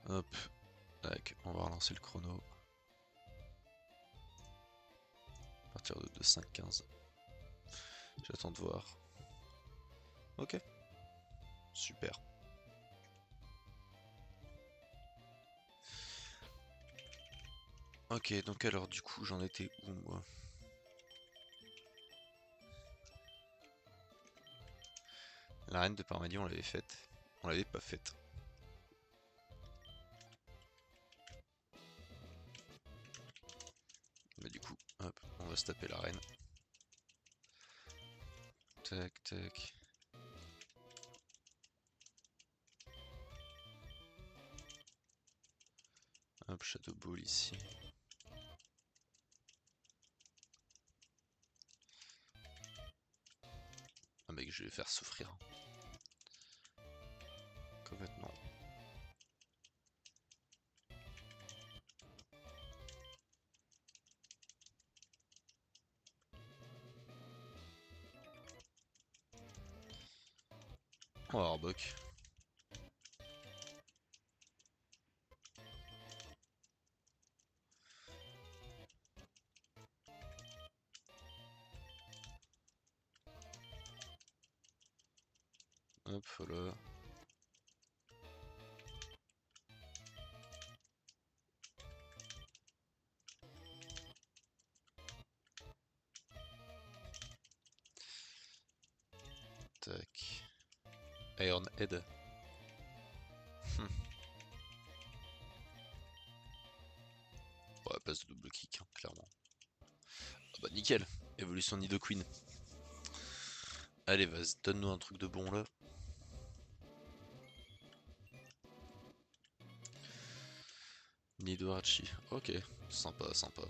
Hop, tac, on va relancer le chrono. À partir de 2,5,15. J'attends de voir. Ok, super. Ok, donc alors du coup j'en étais où moi? La reine de Parmanie on l'avait faite. On l'avait pas faite. Mais du coup, hop, on va se taper la reine. Tac, tac. Hop, Shadow Ball ici. Ah mec, je vais faire souffrir. Complètement. On va Arbok. Hop, voilà. Tac. Iron Head. Ouais, passe de double kick, hein, clairement. Ah bah nickel. Évolution Nidoqueen. Allez, vas-y, donne-nous un truc de bon là. Nidohachi. Ok, sympa, sympa.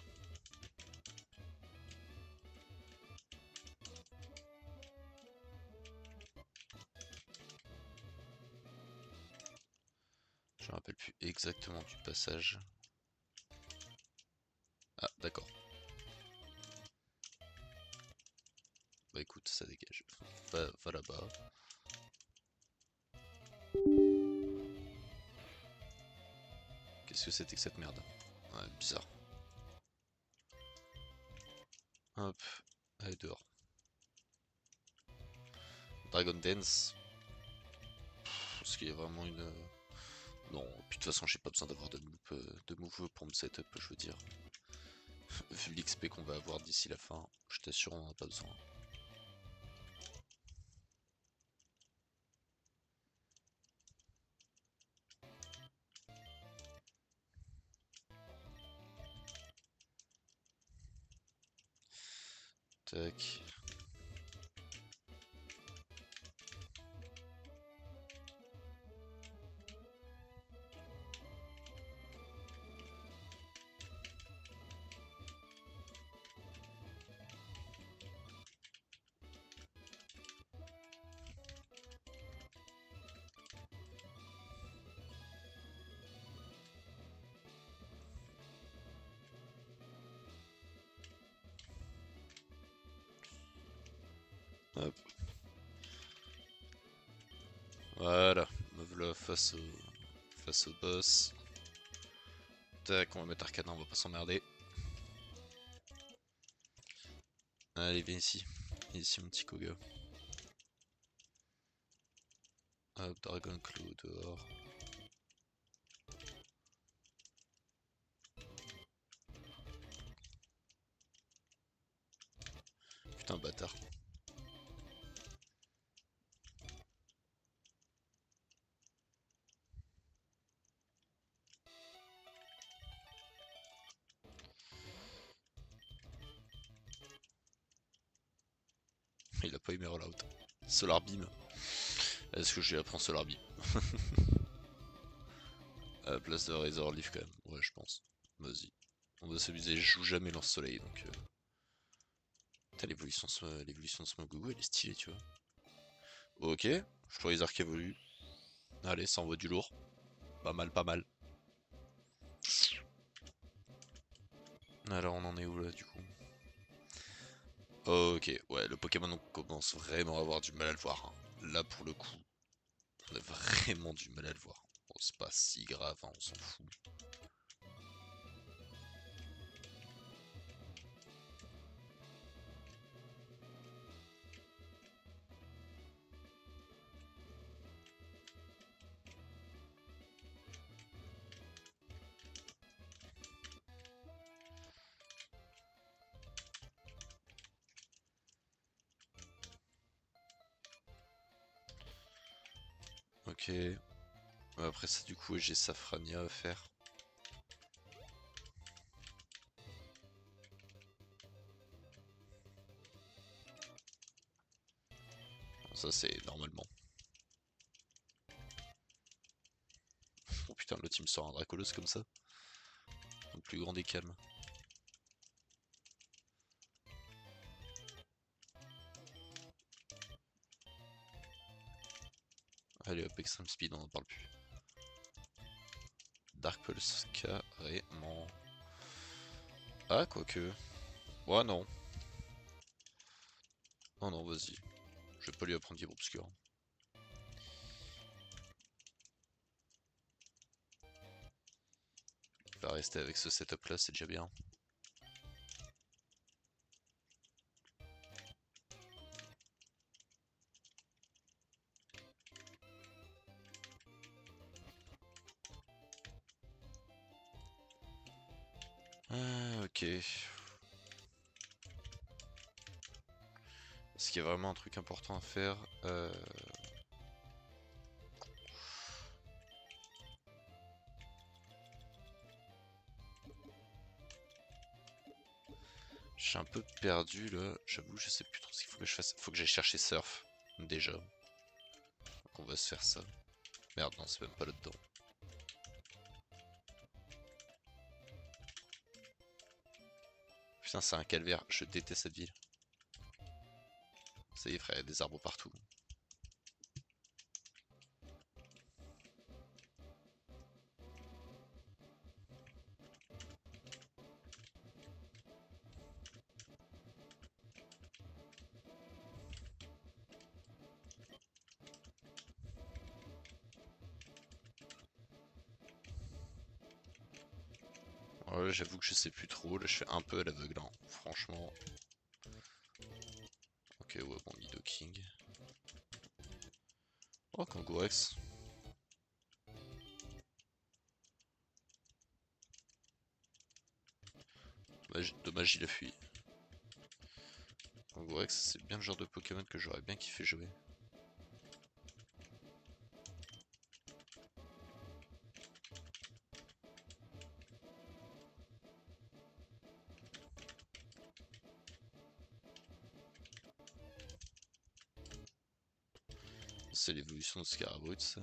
Je me rappelle plus exactement du passage. Ah, d'accord. Bah écoute, ça dégage. Va là-bas. Qu'est-ce que c'était que cette merde? Ouais, bizarre. Hop, allez dehors. Dragon Dance. Parce qu'il y a vraiment une... Non, puis de toute façon j'ai pas besoin d'avoir de move pour me setup, je veux dire. Vu l'XP qu'on va avoir d'ici la fin, je t'assure on en a pas besoin. Tac. Hop. Voilà, me voilà face au boss. Tac, on va mettre Arcana, on va pas s'emmerder. Allez, viens ici. Viens ici mon petit Koga. Hop, Dragon Claw dehors. Putain, bâtard. Il a pas eu mes rollouts. Solar Beam. Est-ce que je lui apprends Solar Beam? À la place de Razor Leaf quand même. Ouais, je pense. Vas-y. On va s'amuser. Je joue jamais Lance Soleil donc. Putain, l'évolution de Smogogo elle est stylée, tu vois. Ok, les arcs évoluent. Allez, ça envoie du lourd. Pas mal, pas mal. Alors on en est où là du coup? Ok, ouais, le Pokémon on commence vraiment à avoir du mal à le voir, hein. Là pour le coup, on a vraiment du mal à le voir. Bon, c'est pas si grave, hein, on s'en fout. Ok. Après ça du coup j'ai Safrania à faire. Ça c'est normalement. Oh putain, le team sort un Dracolos comme ça. Le plus grand des calmes. Allez hop, Extreme Speed, on en parle plus. Dark Pulse, carrément. Ah, quoique. Ouais, non. Non, non, vas-y. Je vais pas lui apprendre Libre Obscur. Il va rester avec ce setup là, c'est déjà bien. Ah, ok. Est-ce qu'il y a vraiment un truc important à faire Je suis un peu perdu là, j'avoue, je sais plus trop ce qu'il faut que je fasse. Faut que j'aille chercher Surf, déjà. Donc on va se faire ça. Merde, non, c'est même pas là-dedans. Putain, c'est un calvaire, je déteste cette ville. Ça y est, frère, il y a des arbres partout. Ouais, j'avoue que je sais plus trop, là je fais un peu à l'aveugle, hein. Franchement. Ok, ouais, bon, Nidoking. Oh, Kangourex. Dommage, il a fui. Kangourex, c'est bien le genre de Pokémon que j'aurais bien kiffé jouer. C'est l'évolution de Scarabrut, ça.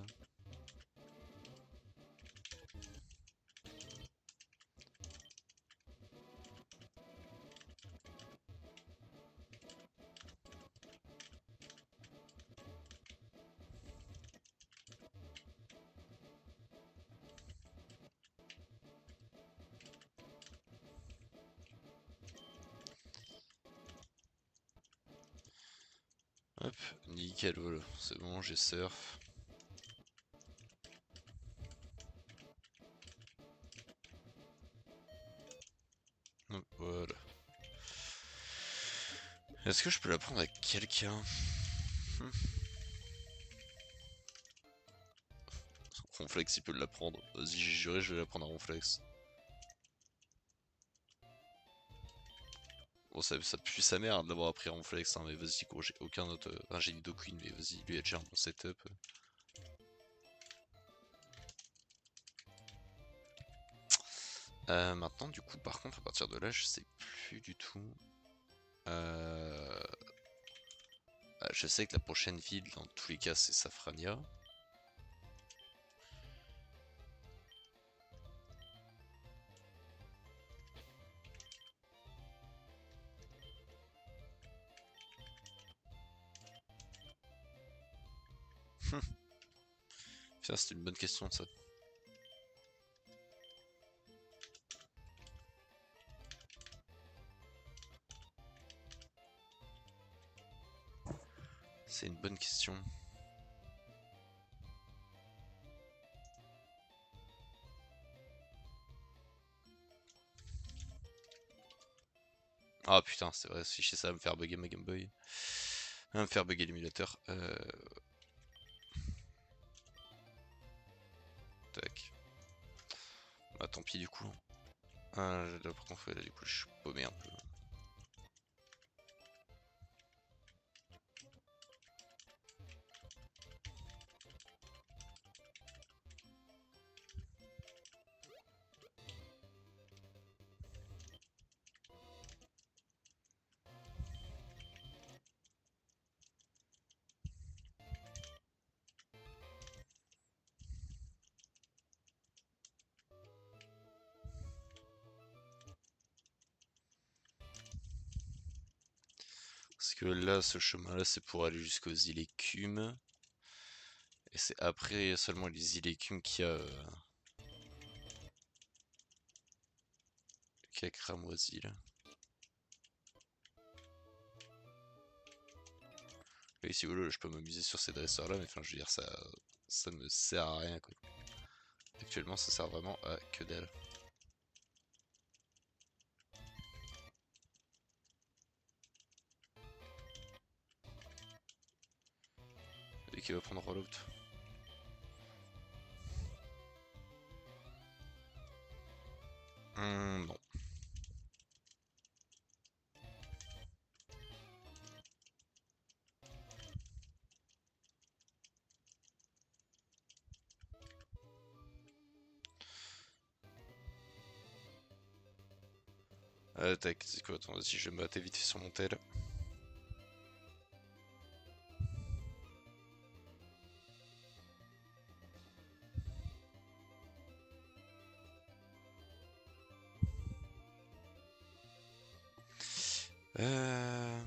Hop, nickel, voilà. C'est bon, j'ai Surf. Hop, voilà. Est-ce que je peux l'apprendre à quelqu'un? Ronflex, il peut l'apprendre. Vas-y, j'ai juré, je vais l'apprendre à Ronflex. Bon, ça pue sa mère de l'avoir appris à Ronflex, hein, mais vas-y, gros, j'ai aucun autre. Enfin, j'ai Nidoqueen, mais vas-y, lui a déjà un bon setup. Maintenant, du coup, par contre, à partir de là, je sais plus du tout. Je sais que la prochaine ville, dans tous les cas, c'est Safrania. Ça, c'est une bonne question, ça. C'est une bonne question. Ah putain, c'est vrai, si ça va me faire bugger ma Game Boy. Ça va me faire bugger l'émulateur. Tac. Bah tant pis du coup. Par contre, ouais, là du coup je suis paumé un peu. Parce que là, ce chemin-là, c'est pour aller jusqu'aux îles Écumes. Et c'est après seulement les îles Écumes qu'il y a Cramoisi là. Et si vous voulez, je peux m'amuser sur ces dresseurs-là, mais enfin, je veux dire, ça me sert à rien quoi. Actuellement, ça sert vraiment à que dalle. Et qui va prendre rollout. Non. Tac, c'est quoi? Attends, vas-y, je vais me mater vite fait sur mon tel. Euh...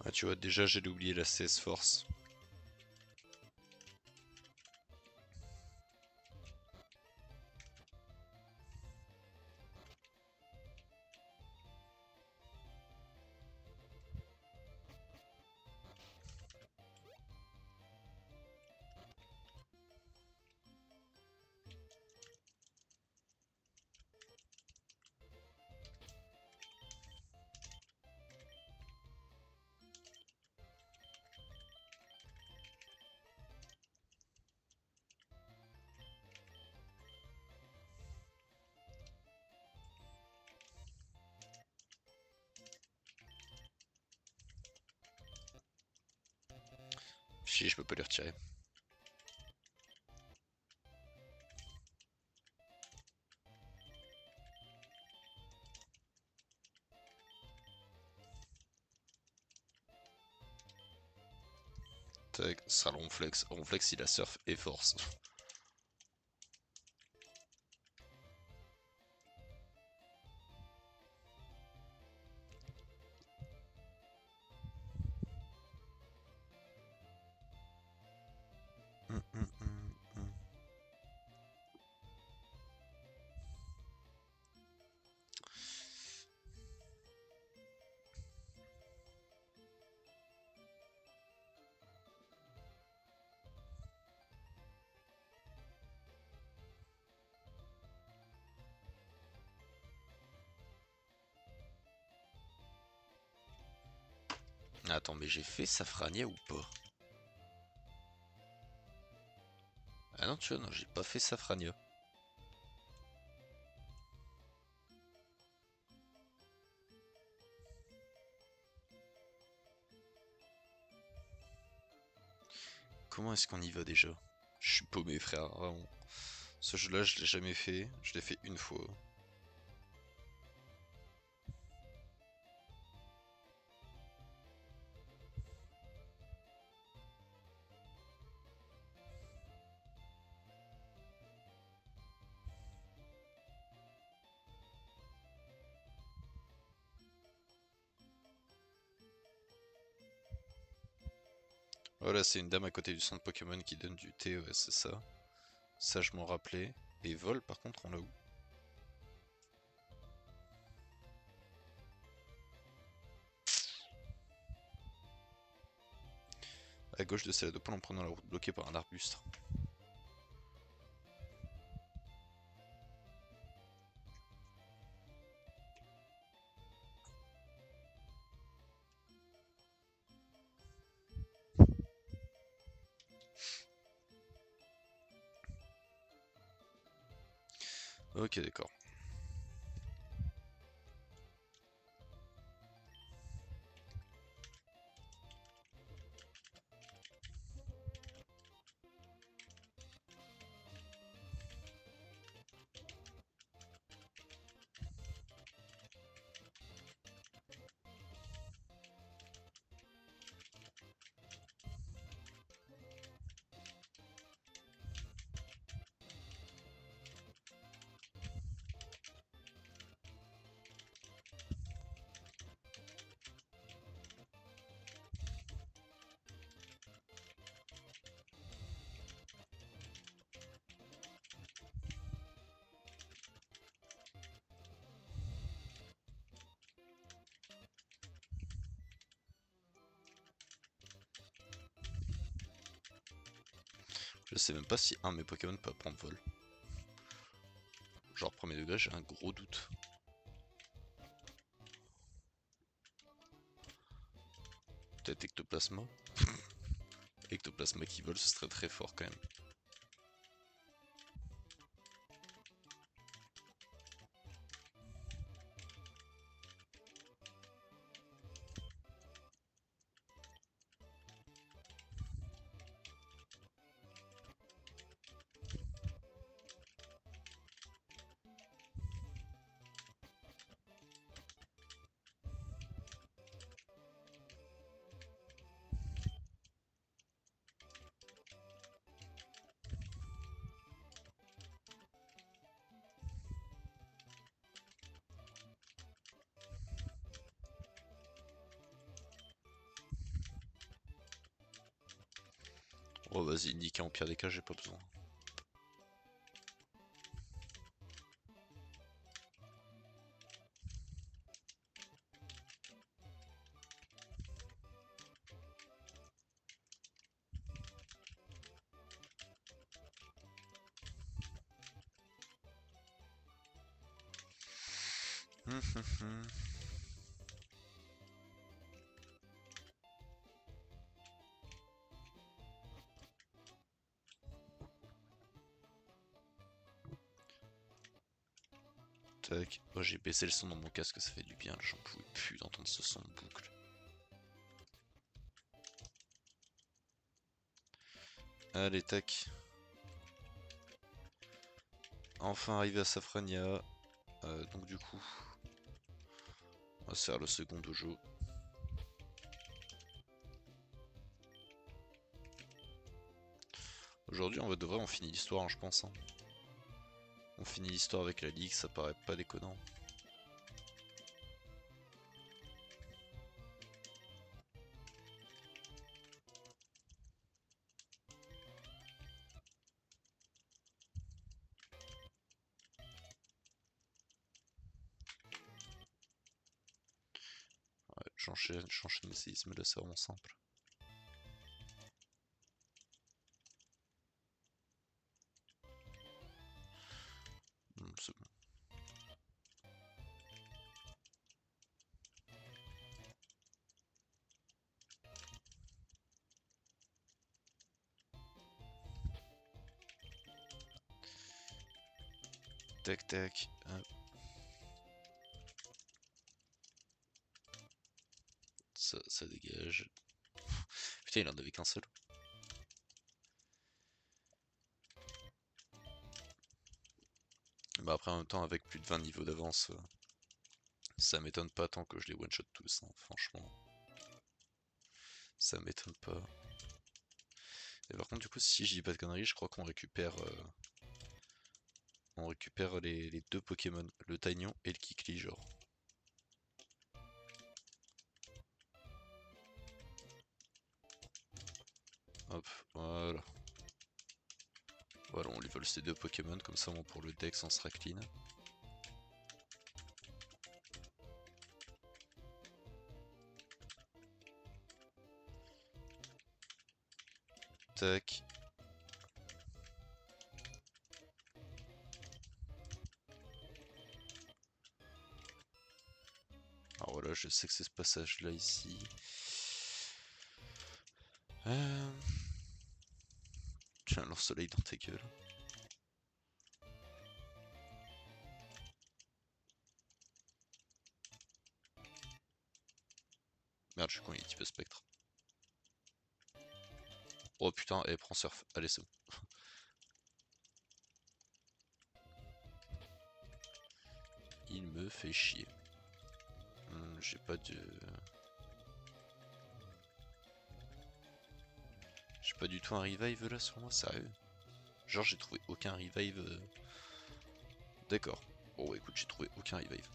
Ah, tu vois, déjà, j'ai oublié la CS Force. Si, je peux pas les retirer. Tac, ça sera le Ronflex. Ronflex, il a surf et force. Attends, mais j'ai fait Safrania ou pas? Ah non, tu vois, non, j'ai pas fait Safrania. comment est-ce qu'on y va déjà? Je suis paumé, frère, vraiment. Ce jeu-là, je l'ai jamais fait. Je l'ai fait une fois. Voilà, c'est une dame à côté du centre Pokémon qui donne du thé, ouais, c'est ça. Ça, je m'en rappelais. Et vol, par contre, on l'a où? À gauche de Céladopole en prenant la route bloquée par un arbuste. Ok, d'accord. Je sais même pas si un de mes Pokémon peut apprendre vol. Genre premier degré, j'ai un gros doute. Peut-être Ectoplasma. Ectoplasma qui vole, ce serait très fort quand même. Oh vas-y, Nika en pire des cas, j'ai pas besoin. Tac. Oh, j'ai baissé le son dans mon casque, ça fait du bien, j'en pouvais plus d'entendre ce son en boucle. Allez, tac. Enfin arrivé à Safrania. Donc du coup, on va se faire le second dojo. Aujourd'hui, on va devrait on finit l'histoire, hein, je pense. Hein. On finit l'histoire avec la ligue, ça paraît pas déconnant. Ouais, j'enchaîne les séismes là, c'est vraiment simple. C'est bon. Tac tac. Hop. Ça dégage. Putain, il en avait qu'un seul. Bah après en même temps avec plus de 20 niveaux d'avance, ça m'étonne pas tant que je les one-shot tous, hein, franchement. Ça m'étonne pas. Et par contre du coup si je dis pas de conneries, je crois qu'on récupère les deux Pokémon, le Taignon et le Kikli genre. Hop, voilà. Voilà, on lui vole ces deux Pokémon, comme ça bon, pour le Dex on sera clean. Tac. Alors voilà, je sais que c'est ce passage là ici. J'ai un lance-soleil dans ta gueule. Merde, je suis con, il est type spectre. Oh putain, et prends surf. Allez, c'est bon. Il me fait chier. J'ai pas de... J'ai pas du tout un revive là sur moi, sérieux. Genre j'ai trouvé aucun revive. D'accord. Bon écoute, j'ai trouvé aucun revive.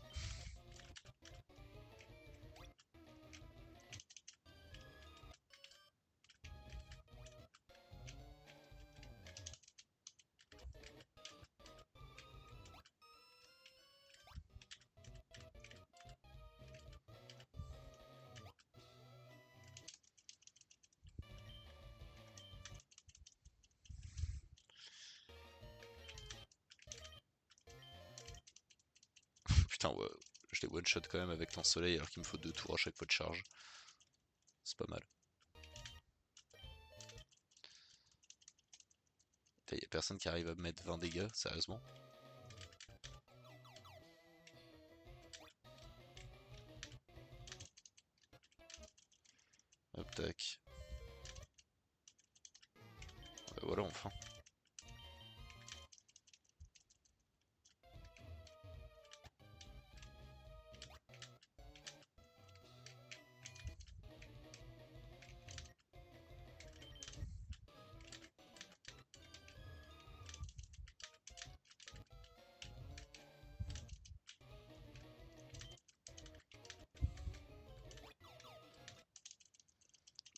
Putain ouais, je les one shot quand même avec ton soleil alors qu'il me faut 2 tours à chaque fois de charge. C'est pas mal. Y'a personne qui arrive à me mettre 20 dégâts, sérieusement. Hop tac. Voilà enfin.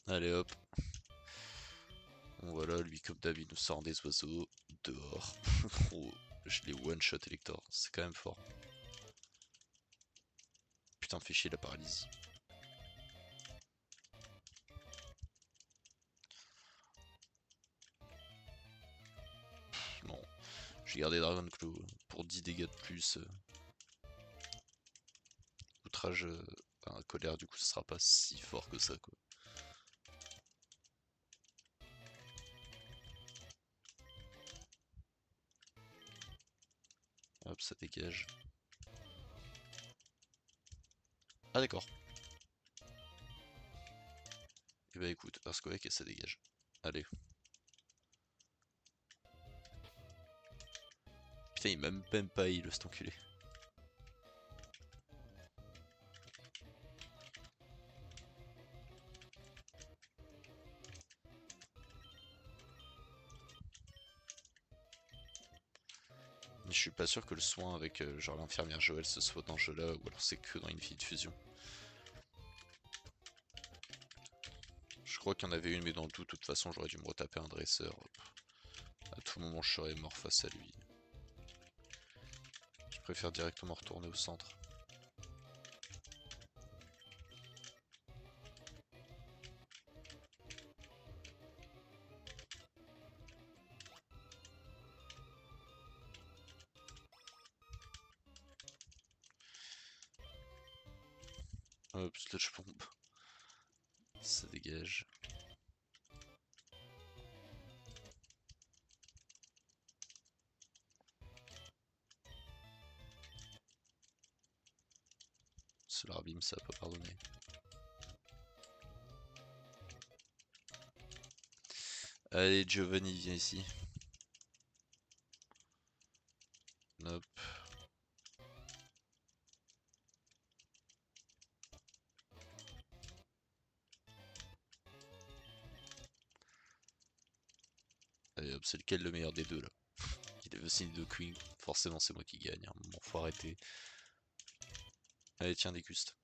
Allez hop. Bon voilà, lui comme d'hab il nous sort des oiseaux dehors. Oh, je l'ai one shot Elector, c'est quand même fort. Putain, fait chier la paralysie. Non, j'ai gardé Dragon Claw pour 10 dégâts de plus. Outrage, colère, du coup, ce sera pas si fort que ça, quoi. Hop, ça dégage. Ah, d'accord. Et bah écoute, Earthquake et ça dégage. Allez. Putain, il m'a même pas heal, cet enculé. Mais je suis pas sûr que le soin avec genre l'infirmière Joël ce soit dans ce jeu là, ou alors c'est que dans Infinite Fusion. Je crois qu'il y en avait une, mais dans le doute, de toute façon, j'aurais dû me retaper un dresseur. À tout moment, je serais mort face à lui. Je préfère directement retourner au centre. Hop, sludge bomb. Ça dégage. Solar Beam, ça va pas pardonner. Allez, Giovanni, viens ici. Hop. hop, c'est lequel le meilleur des deux là? Il avait aussi de Queen, forcément c'est moi qui gagne, hein. Bon, faut arrêter. Allez tiens, déguste.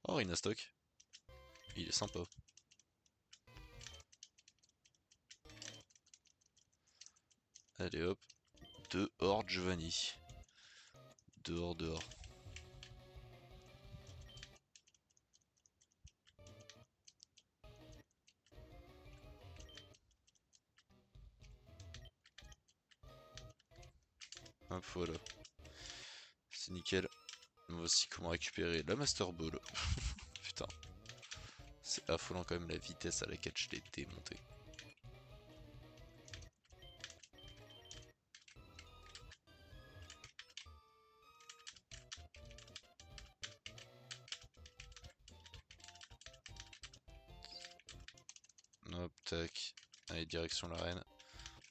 Oh, Rhinastock. Il est sympa. Allez hop. Dehors Giovanni. Dehors, dehors. Hop, voilà. C'est nickel. Voici comment récupérer la Master Ball. Putain. C'est affolant quand même la vitesse à laquelle je l'ai démonté. Hop, tac. Allez, direction l'arène.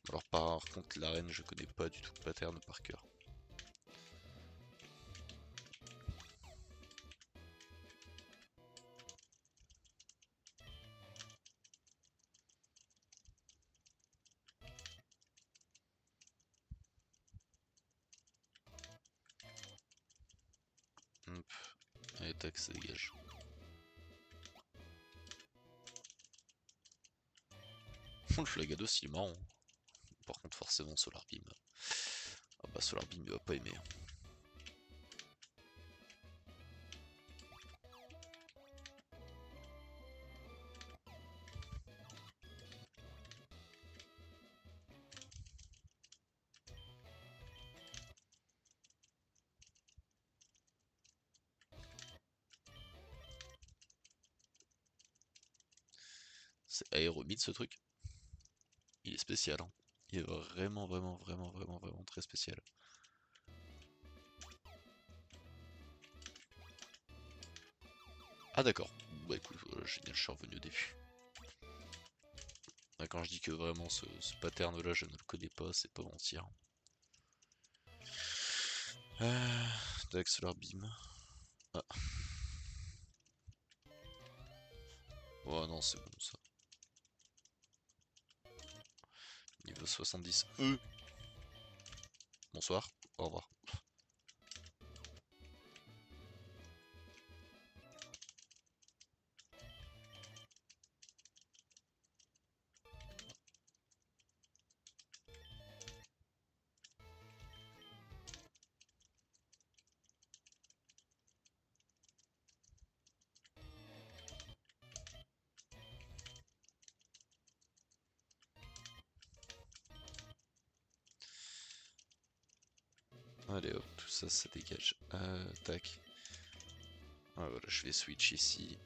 Alors par contre, l'arène, je connais pas du tout le pattern par cœur. Hop. Allez, tac, ça dégage. Le Flagados, il est marrant. Par contre, forcément, Solar Beam. Ah bah, Solar Beam, il va pas aimer. C'est aéromide ce truc. Il est spécial, hein. Il est vraiment très spécial. Ah d'accord. Bah écoute, génial, je suis revenu au début. Quand je dis que vraiment ce pattern là je ne le connais pas, c'est pas mentir. Tac, Solar Beam. Ah. Oh non, c'est bon ça. Niveau 70. Bonsoir, au revoir. Allez hop, tout ça, ça dégage. Tac. Ah, voilà, je vais switch ici.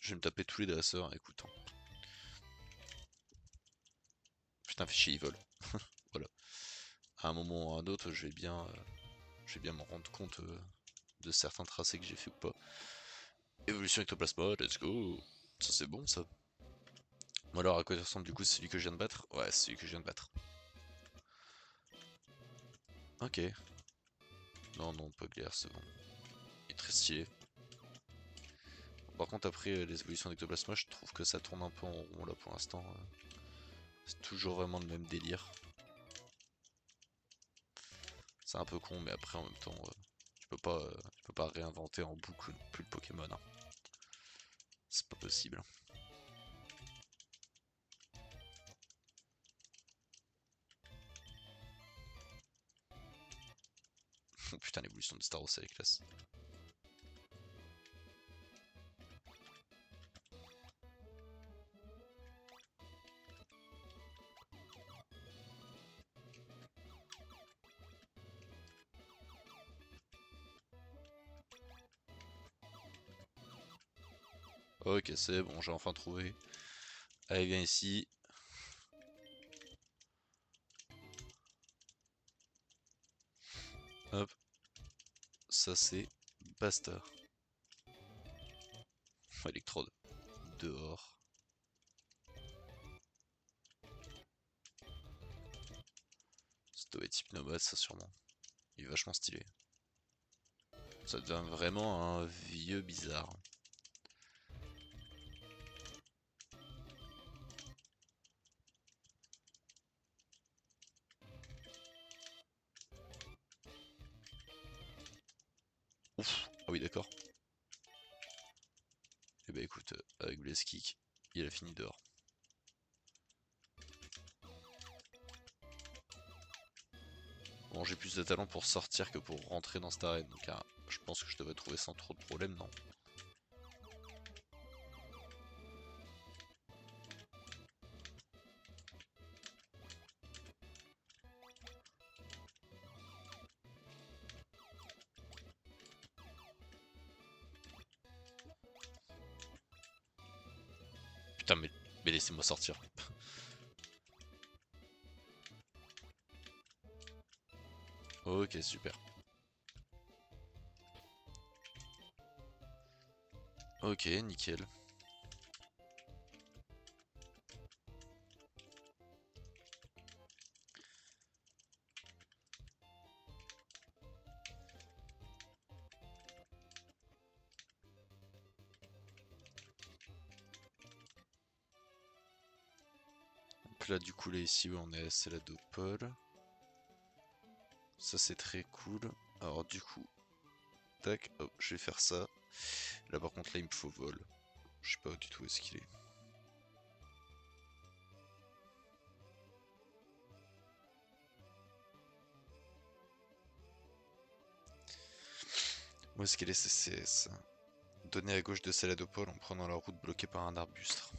Je vais me taper tous les dresseurs, écoute. Putain, fais chier, ils volent. Voilà. À un moment ou à un autre, je vais bien me rendre compte de certains tracés que j'ai fait ou pas. Évolution ectoplasma, let's go. Ça c'est bon ça. Bon alors à quoi il ressemble du coup celui que je viens de battre? Ouais, c'est celui que je viens de battre. Ok. Non, non, pas clair, c'est bon. Il est très stylé. Par contre après les évolutions d'ectoplasma, je trouve que ça tourne un peu en rond là pour l'instant. C'est toujours vraiment le même délire. C'est un peu con, mais après en même temps, tu peux pas réinventer en boucle plus le Pokémon, hein. C'est pas possible. Oh putain, l'évolution de Staros elle est classe. Ok, c'est bon, j'ai enfin trouvé. Allez, viens ici. Hop. Ça c'est basta. Électrode. Dehors. Ça doit être Hypnobase ça sûrement. Il est vachement stylé. Ça devient vraiment un vieux bizarre. Ouf, ah oui d'accord. Et bah écoute, avec Blaze Kick, il a fini dehors. Bon, j'ai plus de talent pour sortir que pour rentrer dans cette arène, donc je pense que je devrais trouver sans trop de problème, non? Putain, mais laissez-moi sortir. Ok, super. Ok, nickel. Donc là, du coup, là, ici, on est à Céladopol. Ça, c'est très cool. Alors, du coup, tac, hop, je vais faire ça. Là, par contre, là, il me faut vol. Je sais pas du tout où est-ce qu'il est. Où est-ce qu'elle est CCS? Donner à gauche de Céladopol en prenant la route bloquée par un arbuste.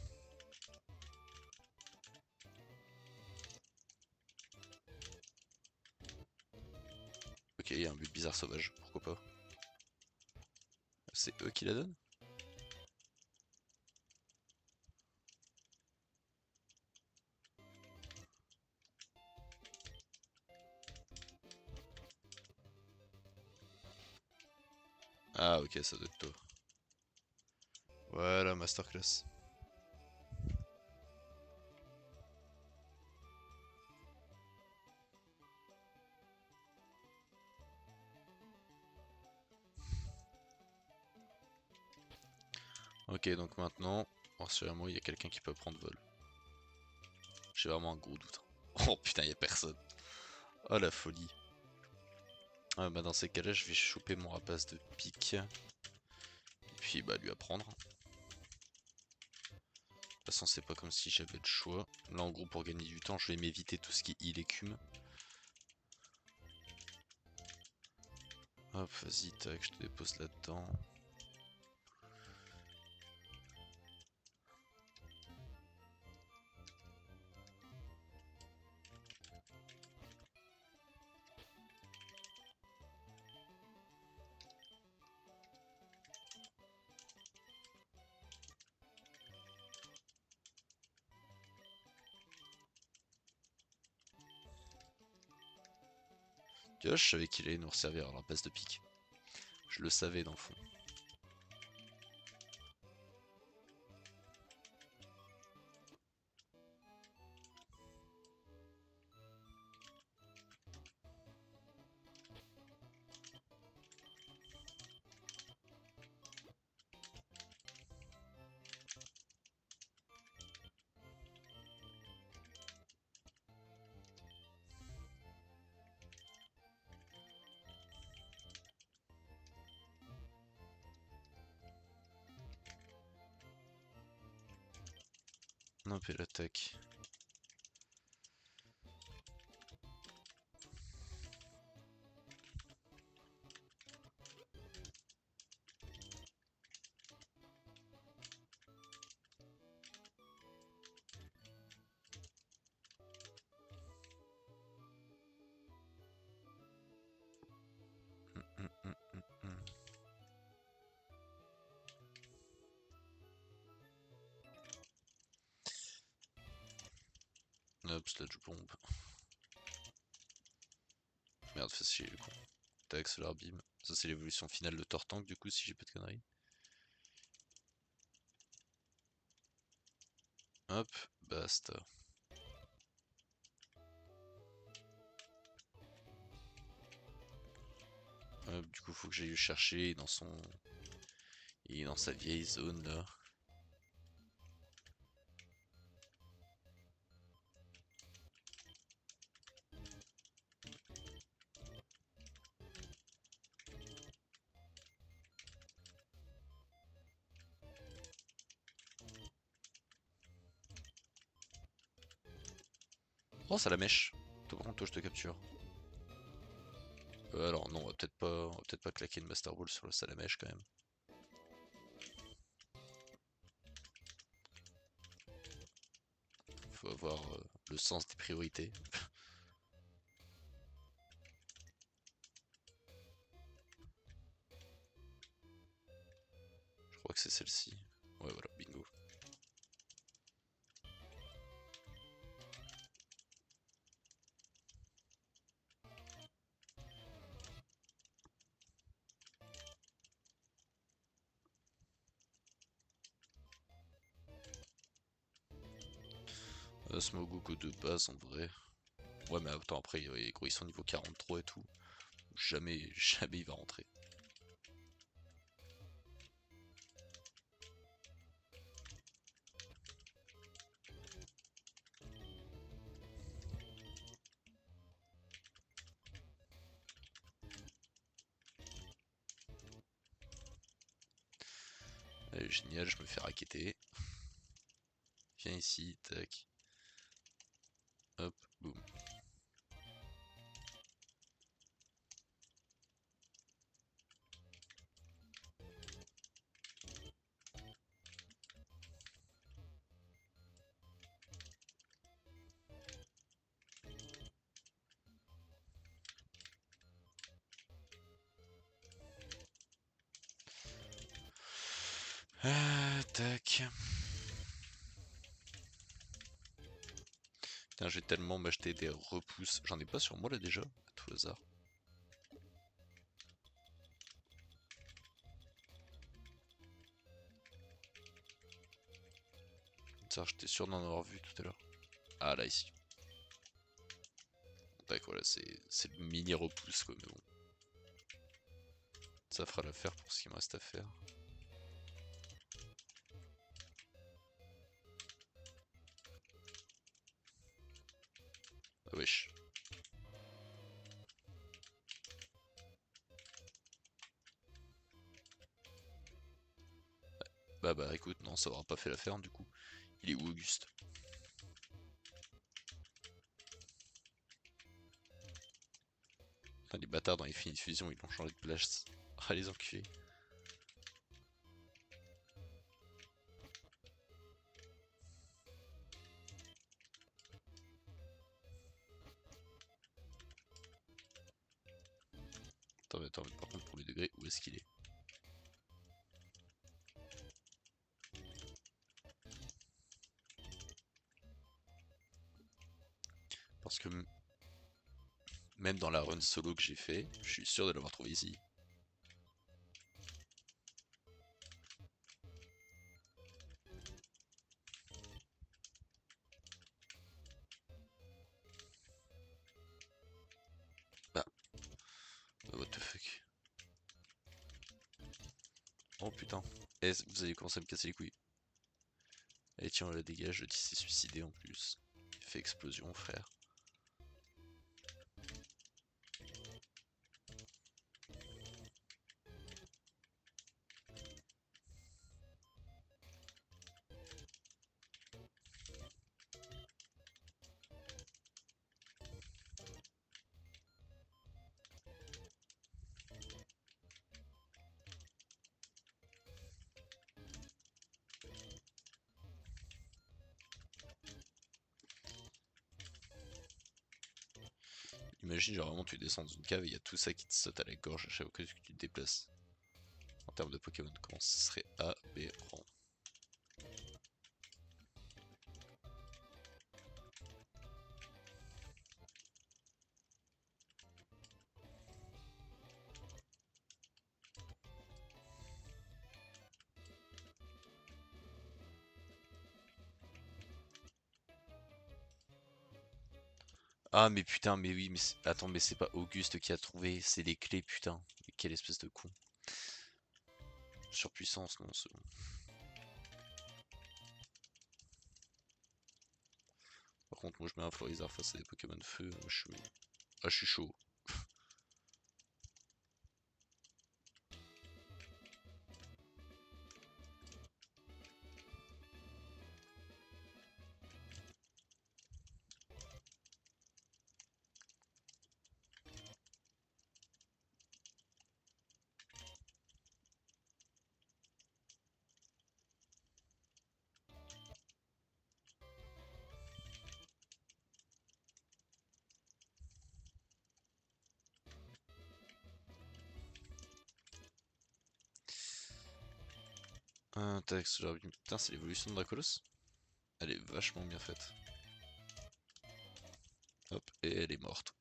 Ok, il y a un but bizarre sauvage, pourquoi pas. C'est eux qui la donnent? Ah ok, ça doit être toi. Voilà, masterclass. Ok, donc maintenant, rassurez-moi, il y a quelqu'un qui peut prendre vol. J'ai vraiment un gros doute. Oh putain, il y a personne. Oh la folie. Ah, bah dans ces cas-là, je vais choper mon rapace de pique. Et puis bah lui apprendre. De toute façon, c'est pas comme si j'avais le choix. Là, en gros, pour gagner du temps, je vais m'éviter tout ce qui est écume. Hop, vas-y, tac, je te dépose là-dedans. Tu vois, je savais qu'il allait nous resservir à la passe de pique. Je le savais dans le fond. Hop, et l'attaque. Hop, sludge bomb. Merde, facile le con. Tac, solar beam. Ça, c'est l'évolution finale de Tortank, du coup, si j'ai pas de conneries. Hop, basta. Du coup, faut que j'aille le chercher dans son... Il est dans sa vieille zone là. Oh, ça la mèche. Toi, par contre, toi, je te capture. Alors non, on va peut-être pas claquer une Master Ball sur le Salamèche quand même. Faut avoir le sens des priorités. Je crois que c'est celle-ci. Ouais, voilà, bingo. Smogoku de base en vrai. Ouais, mais attends, après, gros, ils sont niveau 43 et tout. Jamais, jamais il va rentrer. Allez, génial, je me fais racketter. Viens ici, tac. Hop, boum. Tac. Putain, je vais tellement m'acheter des repousses. J'en ai pas sur moi là déjà, à tout hasard. Ça, j'étais sûr d'en avoir vu tout à l'heure. Ah là, ici. Tac, voilà, c'est le mini repousse quoi, mais bon. Ça fera l'affaire pour ce qu'il me reste à faire. Ah wesh. Bah écoute, non, ça aura pas fait l'affaire du coup. Il est où Auguste? Putain, les bâtards dans Infinite Fusion, ils l'ont changé de place. Ah les enculés. Attends, mais par contre pour les degrés, où est-ce qu'il est? Parce que même dans la run solo que j'ai fait, je suis sûr de l'avoir trouvé ici. Ah, what the fuck. Oh putain. Eh, vous avez commencé à me casser les couilles. Allez tiens, on la dégage, le 10 s'est suicidé en plus. Il fait explosion frère. Imagine genre vraiment tu descends dans une cave et il y a tout ça qui te saute à la gorge à chaque fois que tu te déplaces. En termes de Pokémon, comment ce serait aberrant. Ah mais putain, mais oui, mais attends, mais c'est pas Auguste qui a trouvé, c'est les clés putain. Mais quelle espèce de con. Surpuissance, non, c'est bon. Par contre, moi je mets un Florizard face à des Pokémon feu, je suis chaud. Tac, putain, c'est l'évolution de Dracolos. Elle est vachement bien faite. Hop, et elle est morte.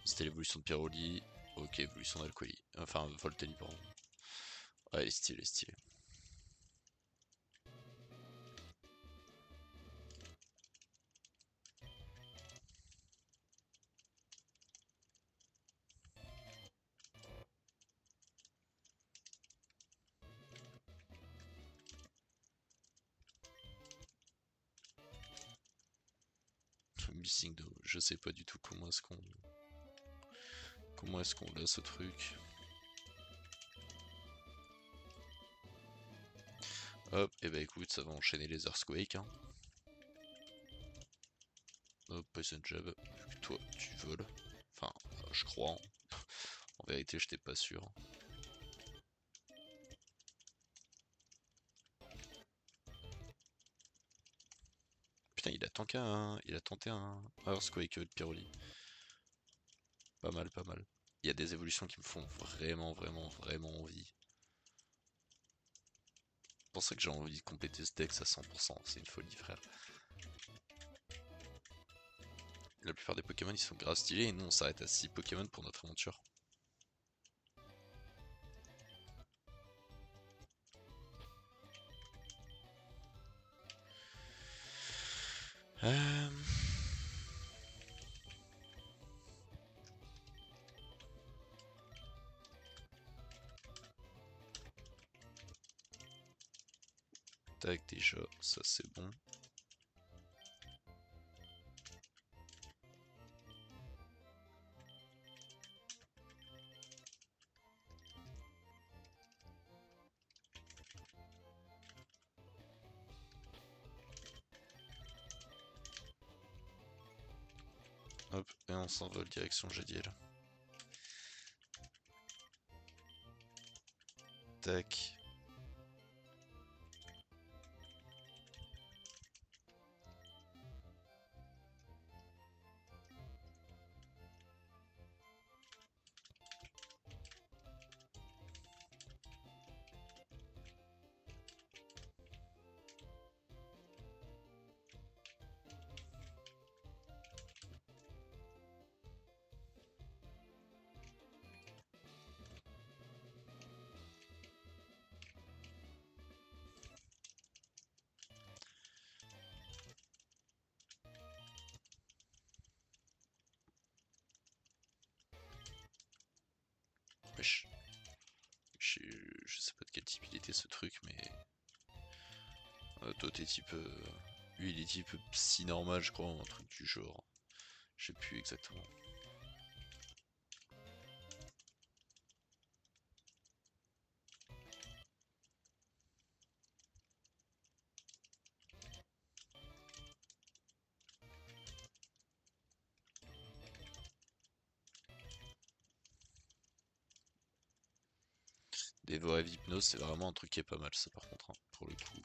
C'était l'évolution de Pyroli. Ok, évolution d'Alcooli. Enfin, Volteli, pardon. Ouais, elle est stylée, elle est stylée. Missing Do, je sais pas du tout comment est-ce qu'on a ce truc. Hop, et bah écoute, ça va enchaîner les Earthquakes. Hein. Hop, Poison Jab, vu que toi tu voles. Enfin, je crois. Hein. En vérité, j'étais pas sûr. Putain, il a tenté un Earthquake de Pyroli. Pas mal, pas mal. Il y a des évolutions qui me font vraiment, vraiment, vraiment envie. C'est pour ça que j'ai envie de compléter ce deck à 100%, c'est une folie, frère. La plupart des Pokémon ils sont grave stylés et nous on s'arrête à 6 Pokémon pour notre aventure. Euh... Tac, déjà, ça c'est bon. Hop, et on s'envole direction Jadiel. Tac. Wesh. Je sais pas de quel type il était ce truc, mais... toi t'es type... Lui il est type psy normal je crois, un truc du genre. Je sais plus exactement. Des vraies hypnose, c'est vraiment un truc qui est pas mal ça par contre, hein, pour le coup.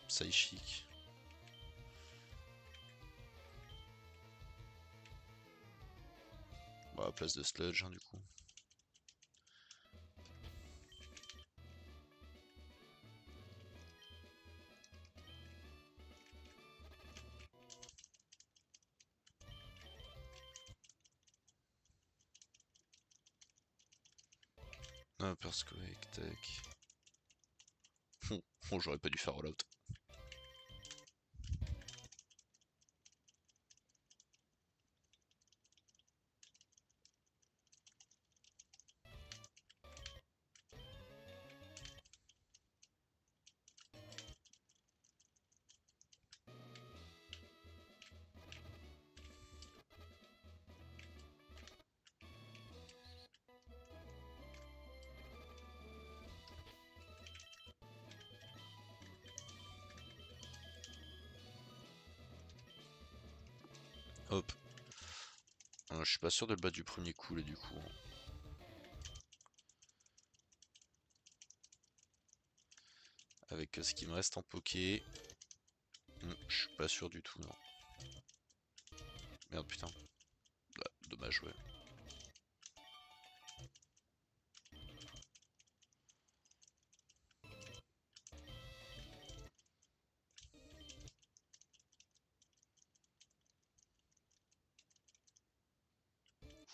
Psychic. à la place de Sludge, hein, du coup. Ah, parce que tac. Oh, j'aurais pas dû faire all out. Hop. Je suis pas sûr de le battre du premier coup là du coup. Avec ce qui me reste en poké. Je suis pas sûr du tout, non. Merde, putain. Bah, dommage, ouais.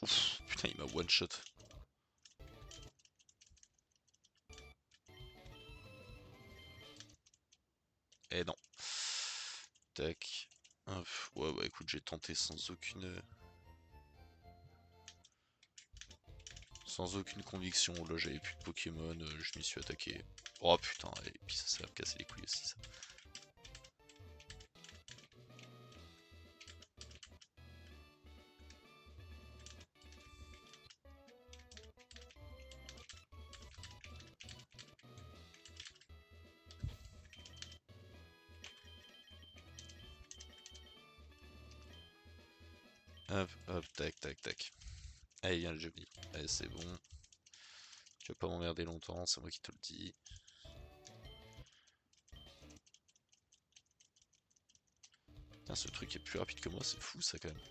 Ouf, putain, il m'a one shot. Eh non. Tac. Hop. Ouais, bah écoute, j'ai tenté sans aucune. Sans aucune conviction. Là, j'avais plus de Pokémon, je m'y suis attaqué. Oh putain, et puis ça va me casser les couilles aussi, ça. Hop, hop, tac, tac, tac. Allez, viens le Gemini. Allez, c'est bon. Tu vas pas m'emmerder longtemps, c'est moi qui te le dis. Putain, ce truc est plus rapide que moi, c'est fou ça quand même.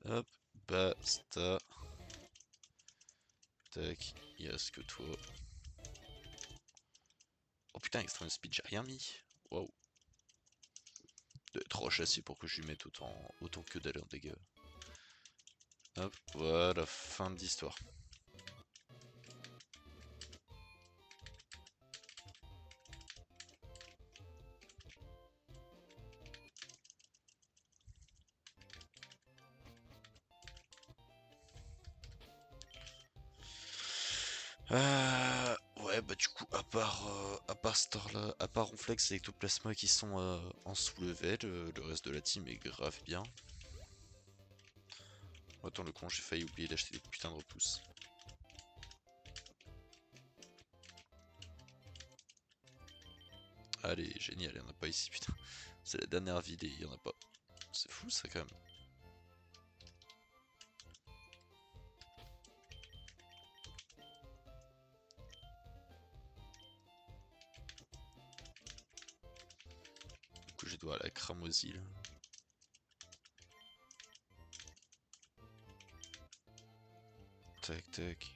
Hop, basta. Tac, il reste que toi. Oh putain, Extreme Speed, j'ai rien mis. Waouh. Trop châssis pour que je lui mette autant que dalle en dégâts. Hop, voilà, fin de l'histoire. Ouais, bah du coup, à part Starla, à part Ronflex et Ectoplasma qui sont en sous-level, le reste de la team est grave bien. Attends, le con, j'ai failli oublier d'acheter des putains de repousses. Allez, génial, il y en a pas ici, putain. C'est la dernière ville et il y en a pas. C'est fou ça quand même. Du coup, je dois aller à la cramoisie là. Tac, tac.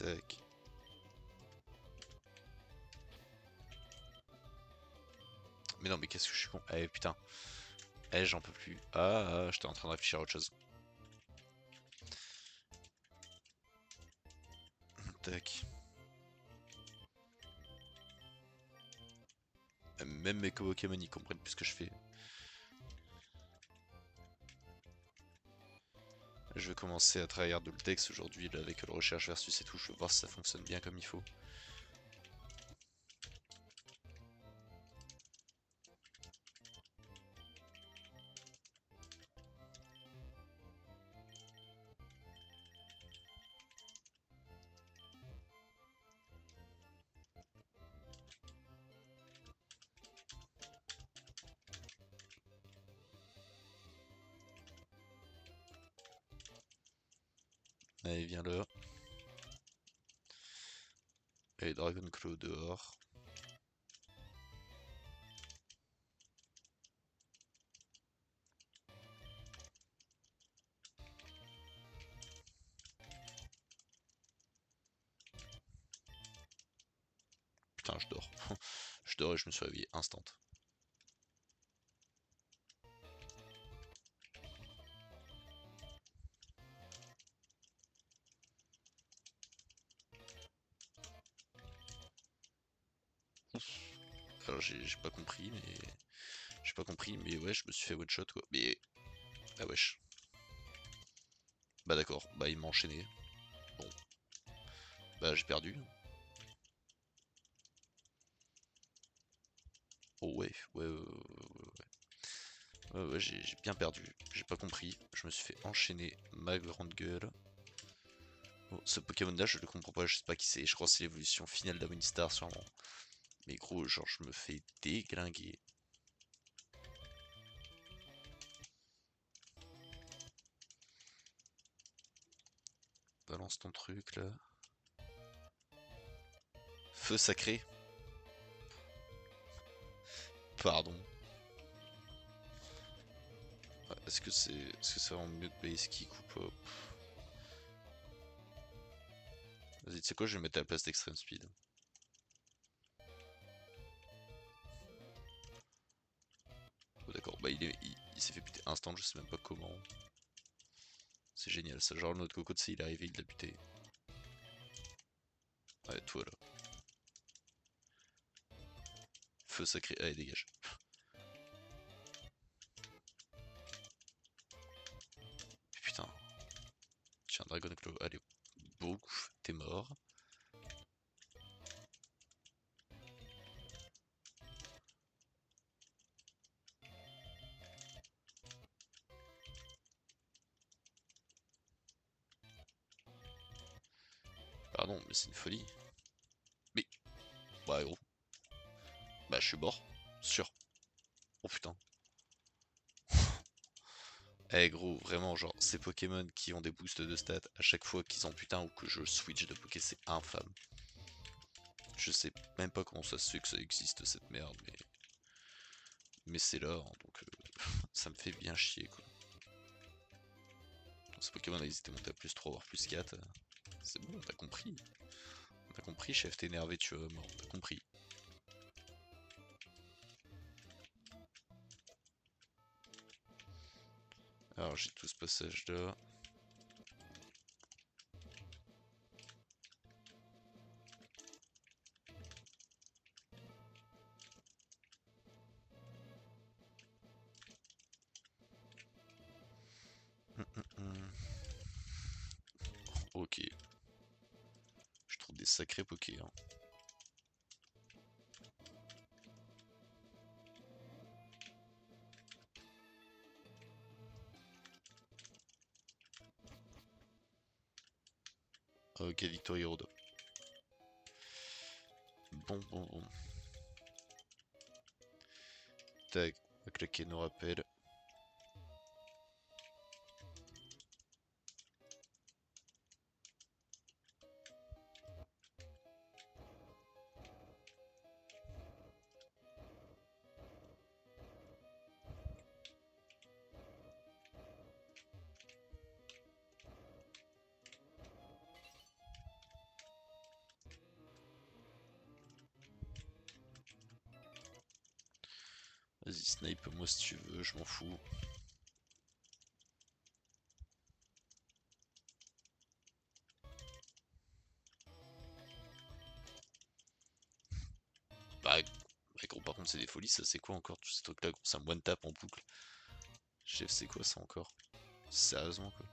Tac. Mais non, mais qu'est-ce que je suis con. Eh putain. Eh, j'en peux plus. Ah, j'étais en train de réfléchir à autre chose. Tac. Même mes Pokémon ils comprennent plus ce que je fais. Je vais commencer à travailler le texte aujourd'hui là, avec le recherche versus et tout. Je vais voir si ça fonctionne bien comme il faut. Allez, viens là. Allez, Dragon Claw dehors. Putain, je dors. Je dors et je me suis réveillé instant. Alors j'ai pas compris, mais... J'ai pas compris, mais ouais, je me suis fait one shot quoi. Mais... Ah wesh. Bah d'accord, bah il m'a enchaîné. Bon. Bah j'ai perdu. Oh ouais, ouais, j'ai bien perdu. J'ai pas compris. Je me suis fait enchaîner ma grande gueule. Bon, ce Pokémon là, je le comprends pas, je sais pas qui c'est. Je crois que c'est l'évolution finale d'Awinstar sûrement. Mais gros, genre je me fais déglinguer. Balance ton truc là. Feu sacré. Pardon. Est-ce que c'est vraiment mieux que Blaze Kick ou pas? Vas-y, tu sais quoi, je vais mettre à la place d'Extreme Speed. Oh, d'accord, bah il s'est fait buter instant, je sais même pas comment. C'est génial ça, genre notre coco de il est arrivé, il l'a buté. Ouais, toi là. Feu sacré, allez dégage. Putain. Tiens, Dragon Claw, allez. Bouf, t'es mort. Pardon, mais c'est une folie. Mais, bah gros. Bah je suis mort, sûr. Oh putain. Eh gros, vraiment, genre, ces Pokémon qui ont des boosts de stats à chaque fois qu'ils ont putain ou que je switch de Poké, c'est infâme. Je sais même pas comment ça se fait que ça existe cette merde, mais c'est là, hein, donc ça me fait bien chier quoi. Ces Pokémon là, ils étaient montés à plus 3 voire plus 4. C'est bon, t'as compris. T'as compris, chef, t'es énervé, tu vois, mort, t'as compris. Alors j'ai tout ce passage là. Ok. Je trouve des sacrés Poké. Hein. Ok, Victory Road. Bon. Tac, on va claquer nos rappels. Vas-y, snipe moi si tu veux, je m'en fous. Bah, gros, par contre, c'est des folies, ça c'est quoi encore tout ce truc là, gros? C'est un one tap en boucle. Chef, c'est quoi ça encore? Sérieusement quoi.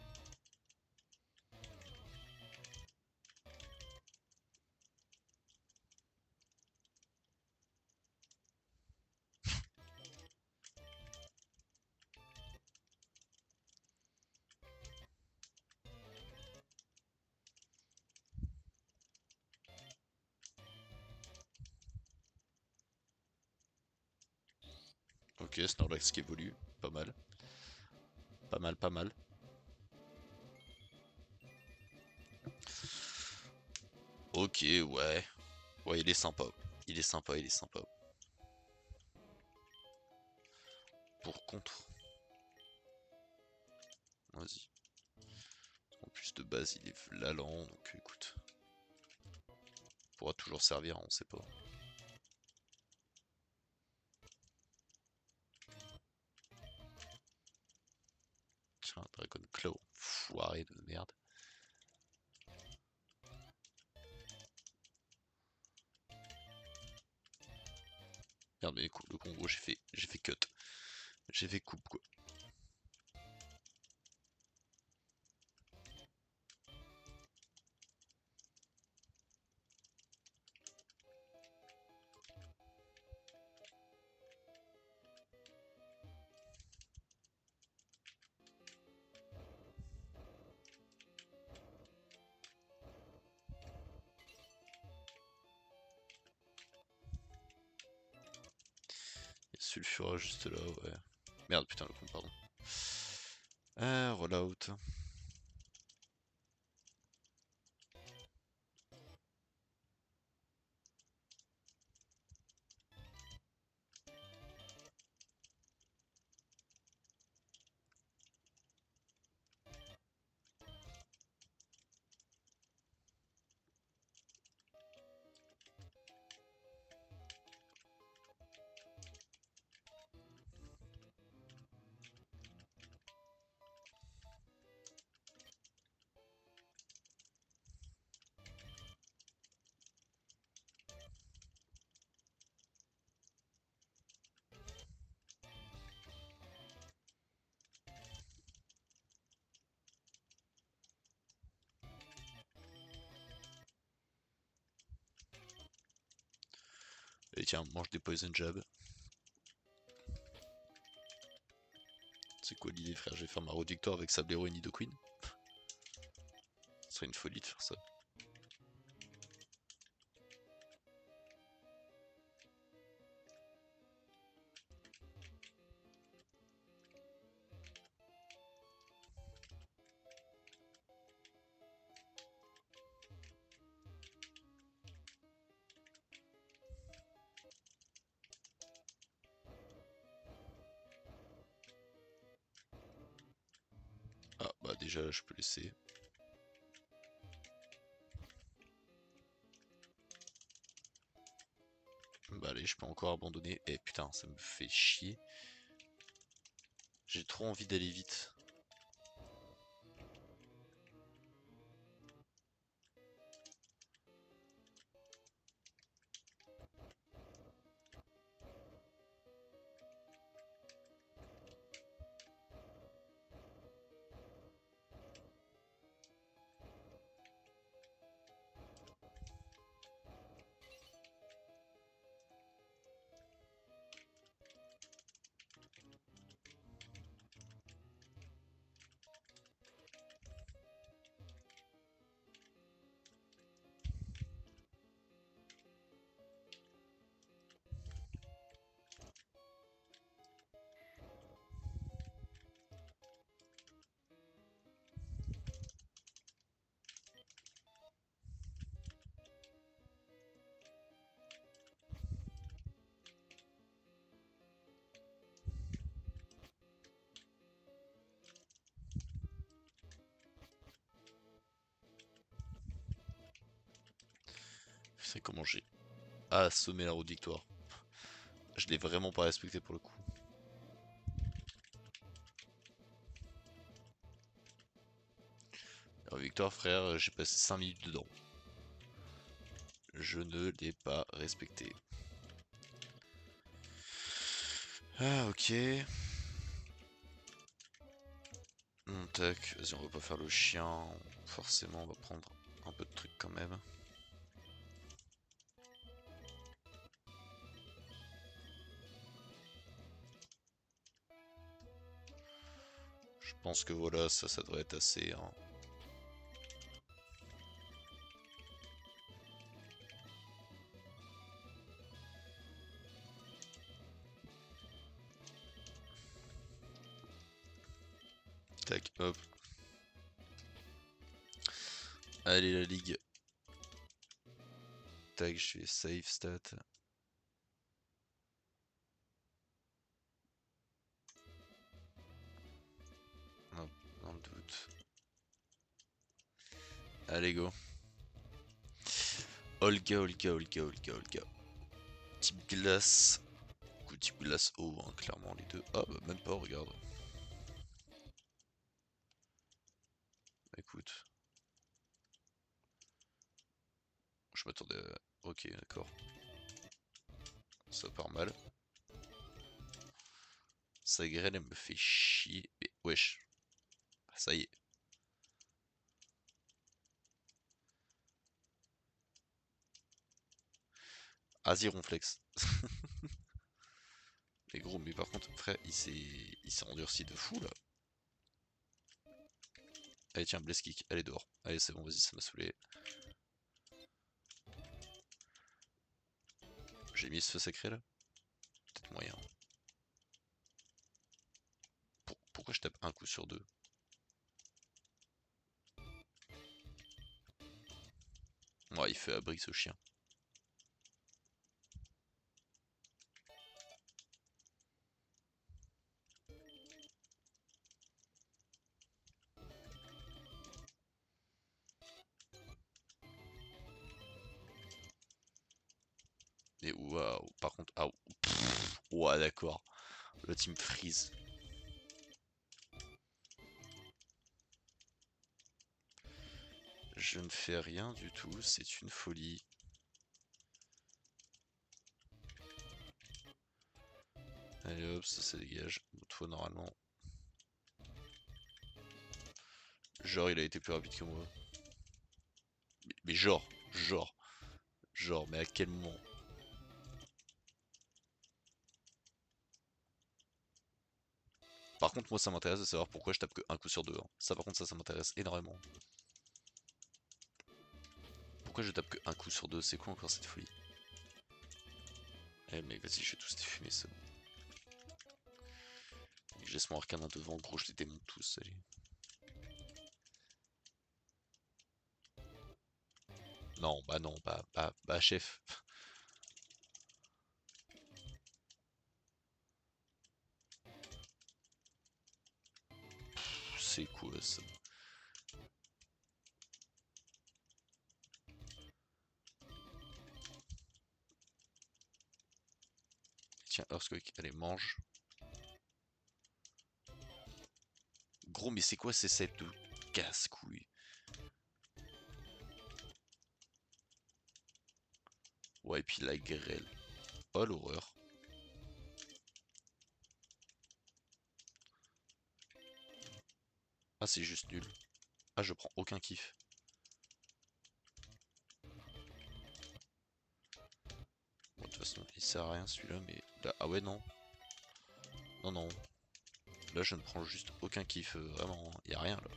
Ok, Snorlax qui évolue, pas mal. Pas mal, pas mal. Ok, ouais. Ouais, il est sympa. Il est sympa, il est sympa. Pour contre. Vas-y. En plus de base, il est lent, donc écoute. Pourra toujours servir, on sait pas. Tiens, Dragon Claw, foiré de merde. Merde, mais le combo, j'ai fait cut. J'ai fait coupe, quoi. Il y a Sulfura juste là, ouais. Merde, putain, le con, pardon. Rollout. Et tiens, mange des poison jab. C'est quoi l'idée, frère? Je vais faire ma route victoire avec Sablero et Nidoqueen. Ce serait une folie de faire ça. Ah, bah déjà, je peux laisser. Bah allez, je peux encore abandonner. Eh putain, ça me fait chier. J'ai trop envie d'aller vite. C'est comment j'ai assommé la route victoire. Je l'ai vraiment pas respecté pour le coup. victoire, frère, j'ai passé 5 minutes dedans. Je ne l'ai pas respecté. Ah, ok. Tac, vas-y, on va pas faire le chien. Forcément, on va prendre un peu de trucs quand même. Je pense que voilà, ça devrait être assez. Hein. Tac, hop. Allez, la ligue. Tac, je fais save stat. Hop, dans le doute. Allez, go. Olga, Olga, Olga, Olga, Olga. Type glace. Coup type glace eau, hein, clairement les deux. Ah bah même pas, regarde. Écoute. Je m'attendais à... Ok, d'accord. Ça part mal. Sa graine, elle me fait chier. Mais wesh. Ça y est. Azironflex. Mais gros, mais par contre, frère, il s'est endurci de fou là. Allez, tiens, Bless Kick, allez dehors. Allez, c'est bon, vas-y, ça m'a saoulé. J'ai mis ce feu sacré là. Peut-être moyen. Pourquoi je tape un coup sur deux? Ouais, il fait abri ce chien. Et waouh, par contre, ah, ouais, d'accord. Le team freeze. Je ne fais rien du tout, c'est une folie. Allez hop, ça dégage. Toi, normalement. Genre, il a été plus rapide que moi. Mais genre, mais à quel moment? Par contre, moi, ça m'intéresse de savoir pourquoi je tape que un coup sur deux. Hein. Ça, par contre, ça m'intéresse énormément. Pourquoi je tape que un coup sur deux? C'est quoi encore cette folie? Eh, mais vas-y, je vais tous les fumer, ça. Je laisse mon arcane devant, gros, je les démonte tous, allez. Non, bah, chef. C'est quoi ça? Tiens, Earthquake, allez, mange. Gros, mais c'est quoi ces sets de casse-couilles? Ouais, et puis la grêle. Oh, l'horreur. Ah, c'est juste nul. Ah, je prends aucun kiff. Bon, de toute façon, il sert à rien celui-là, mais... Là, ah ouais, non. Non. Là, je ne prends juste aucun kiff, vraiment, y a rien, là.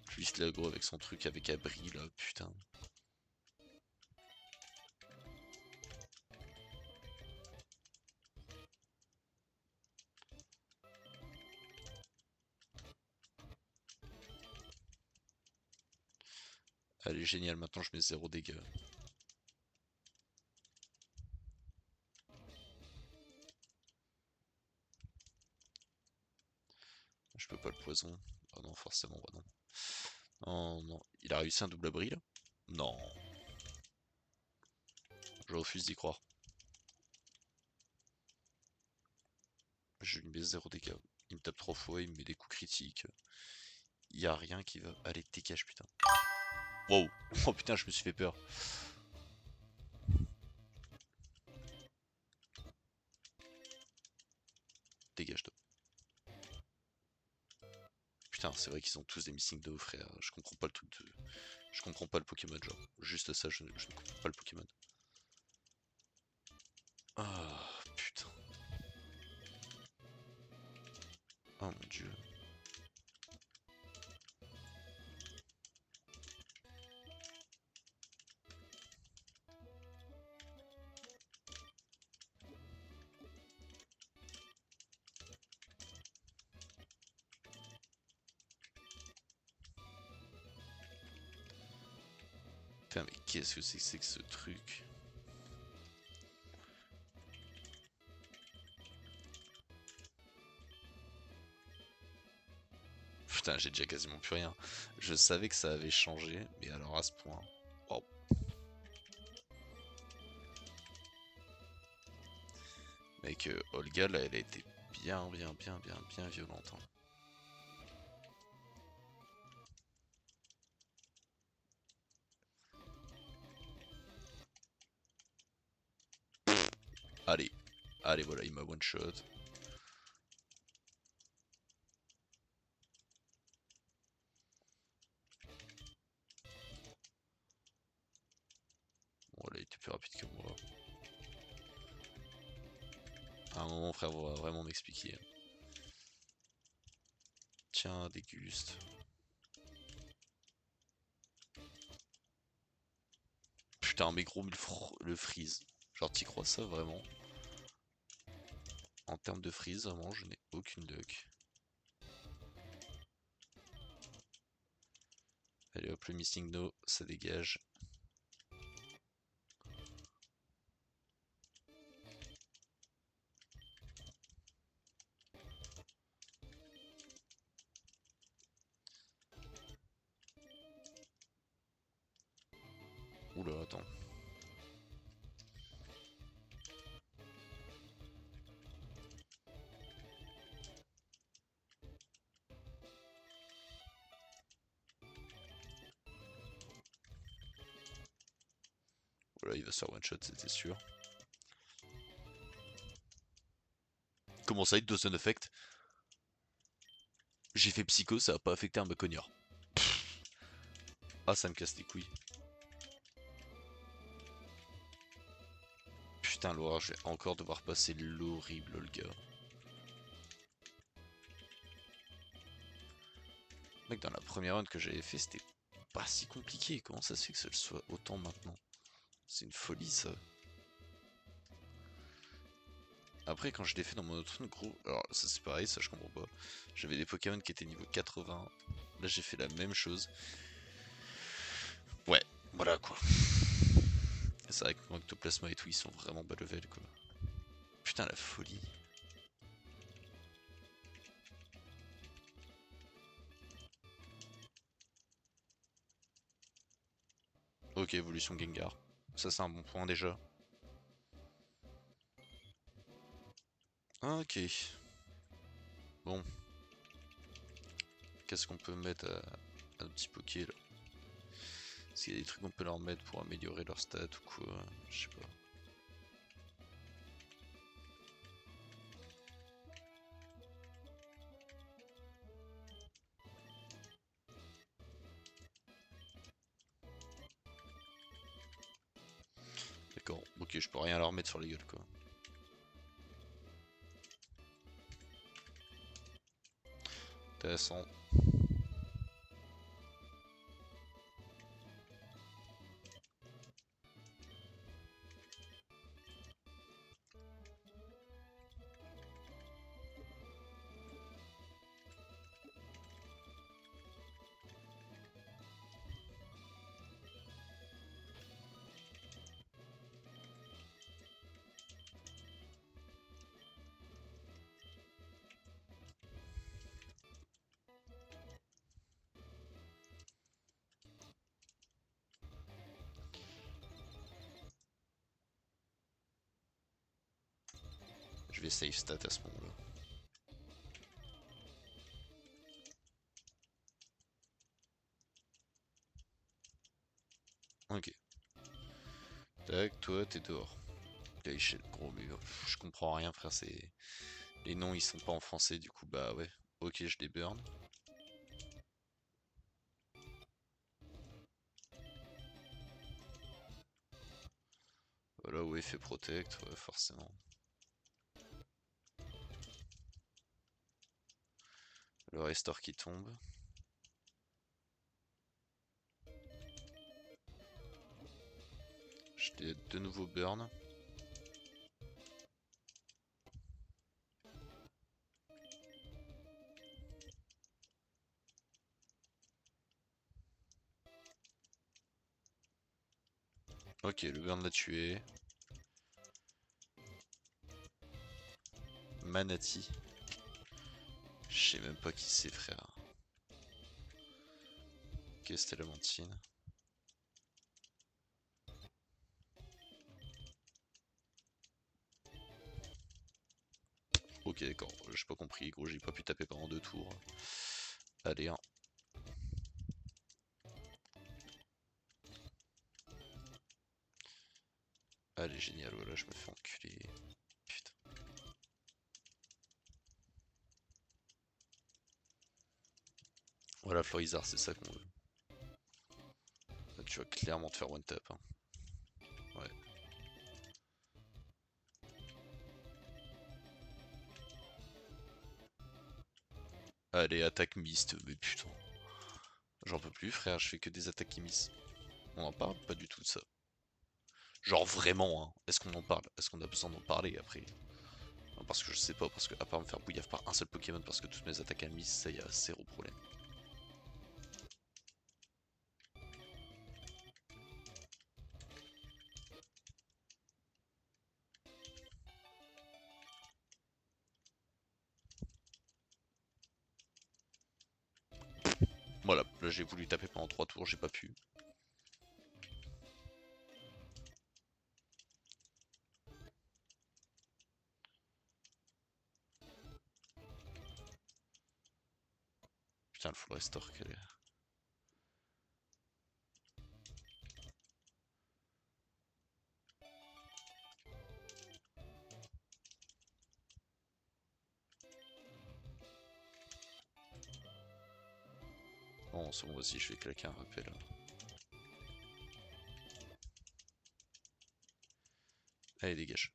Plus l'agro avec son truc avec abri, là, putain. Allez, génial, maintenant je mets 0 dégâts. Je peux pas le poison. Oh non, forcément, bah non. Non, non. Il a réussi un double abri là? Non. Je refuse d'y croire. Je lui mets 0 dégâts. Il me tape 3 fois, il me met des coups critiques. Il y a rien qui va. Allez, dégage, putain. Wow. Oh putain, je me suis fait peur. Dégage-toi. Putain, c'est vrai qu'ils ont tous des missing de frère. Je comprends pas le truc de. Je comprends pas le Pokémon, genre. Juste ça, je ne comprends pas le Pokémon. Ah, putain. Oh mon dieu. Putain, mais qu'est-ce que c'est que ce truc? Putain, j'ai déjà quasiment plus rien. Je savais que ça avait changé, mais alors à ce point. Waouh. Mec, Olga, là, elle a été bien violente, hein. Allez, allez, voilà, il m'a one shot. Bon, là, il était plus rapide que moi. À un moment, frère, va vraiment m'expliquer. Tiens, déguste. Putain, mais gros, le freeze. Genre, t'y crois ça vraiment? En termes de freeze, vraiment, je n'ai aucune luck. Allez hop, le missing no, ça dégage. Oula, attends. Voilà, il va se faire one shot, c'était sûr. Comment ça, it doesn't affect? J'ai fait psycho, ça a pas affecté un bacognard. Ah, ça me casse les couilles. Putain, l'horreur, je vais encore devoir passer l'horrible, le gars. Mec, dans la première run que j'avais fait, c'était pas si compliqué. Comment ça se fait que ça le soit autant maintenant? C'est une folie, ça. Après, quand je l'ai fait dans mon autre run, gros, alors ça c'est pareil, ça je comprends pas. J'avais des Pokémon qui étaient niveau 80. Là, j'ai fait la même chose. Ouais, voilà quoi. C'est vrai que mon Ectoplasma et tout, ils sont vraiment bas level quoi. Putain, la folie. Ok, évolution Gengar. Ça, c'est un bon point déjà. Ok. Bon. Qu'est-ce qu'on peut mettre à nos petits Poké là? Est-ce qu'il y a des trucs qu'on peut leur mettre pour améliorer leur stats ou quoi? Je sais pas. D'accord, ok, je peux rien leur mettre sur les gueules quoi. Intéressant. vais save stat à ce moment-là. Ok. Tac, toi t'es dehors. Gleich, gros mur. Je comprends rien frère, c'est... Les noms ils sont pas en français du coup bah ouais. Ok je les burn. Voilà, ouais, fait protect, ouais, forcément. Le restore qui tombe. Je l'ai de nouveau burn. Ok, le burn l'a tué. Manati. Je sais même pas qui c'est frère. Ok, c'était la mantine. Ok d'accord, j'ai pas compris, gros j'ai pas pu taper pendant 2 tours. Allez, hein. Allez, génial, voilà, je me fais enculer. Putain. Voilà, Florizard, c'est ça qu'on veut. Là, tu vas clairement te faire one tap. Hein. Ouais. Allez, attaque mist, mais putain. J'en peux plus, frère, je fais que des attaques qui miss. On en parle pas du tout de ça. Genre vraiment, hein. Est-ce qu'on en parle? Est-ce qu'on a besoin d'en parler après? Non, parce que je sais pas, parce que à part me faire bouillave par un seul Pokémon parce que toutes mes attaques elles miss, ça y a zéro problème. Voilà, là j'ai voulu taper pendant 3 tours, j'ai pas pu. Putain, le full restore qu'elle est. Bon, c'est bon, vas-y, je vais claquer un rappel. Allez, dégage.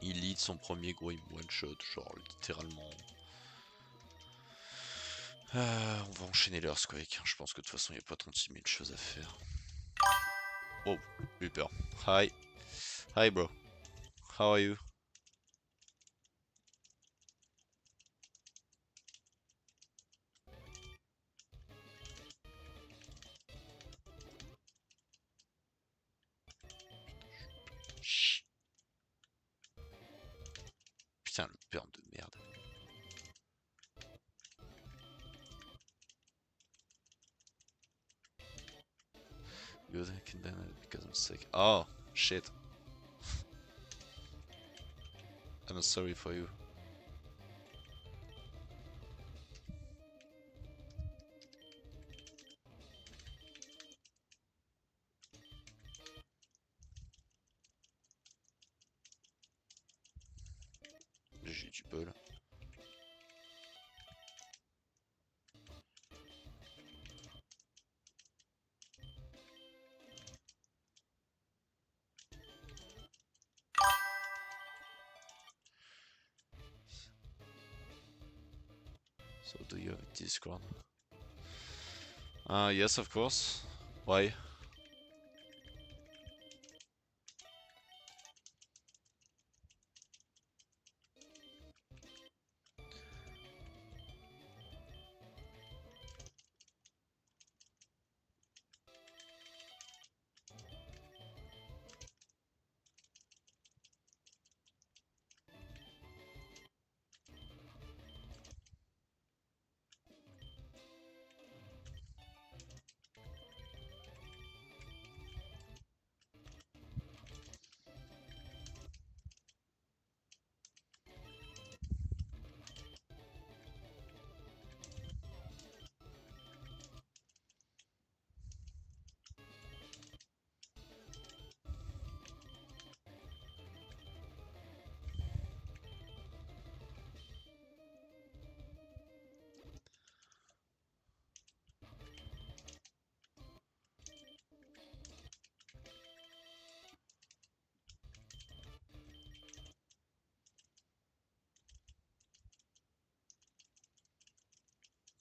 Il lead son premier gros, il me one shot, genre littéralement. On va enchaîner l'Earthquake, je pense que de toute façon il n'y a pas 36 000 choses à faire. Oh, j'ai eu peur. Hi. Hi bro. How are you? Chut. Putain, le burn de merde. Good, I can ban it because I'm sick. Oh, shit. I'm sorry for you. J'ai du bol. So do you have a Discord? Yes, of course. Why?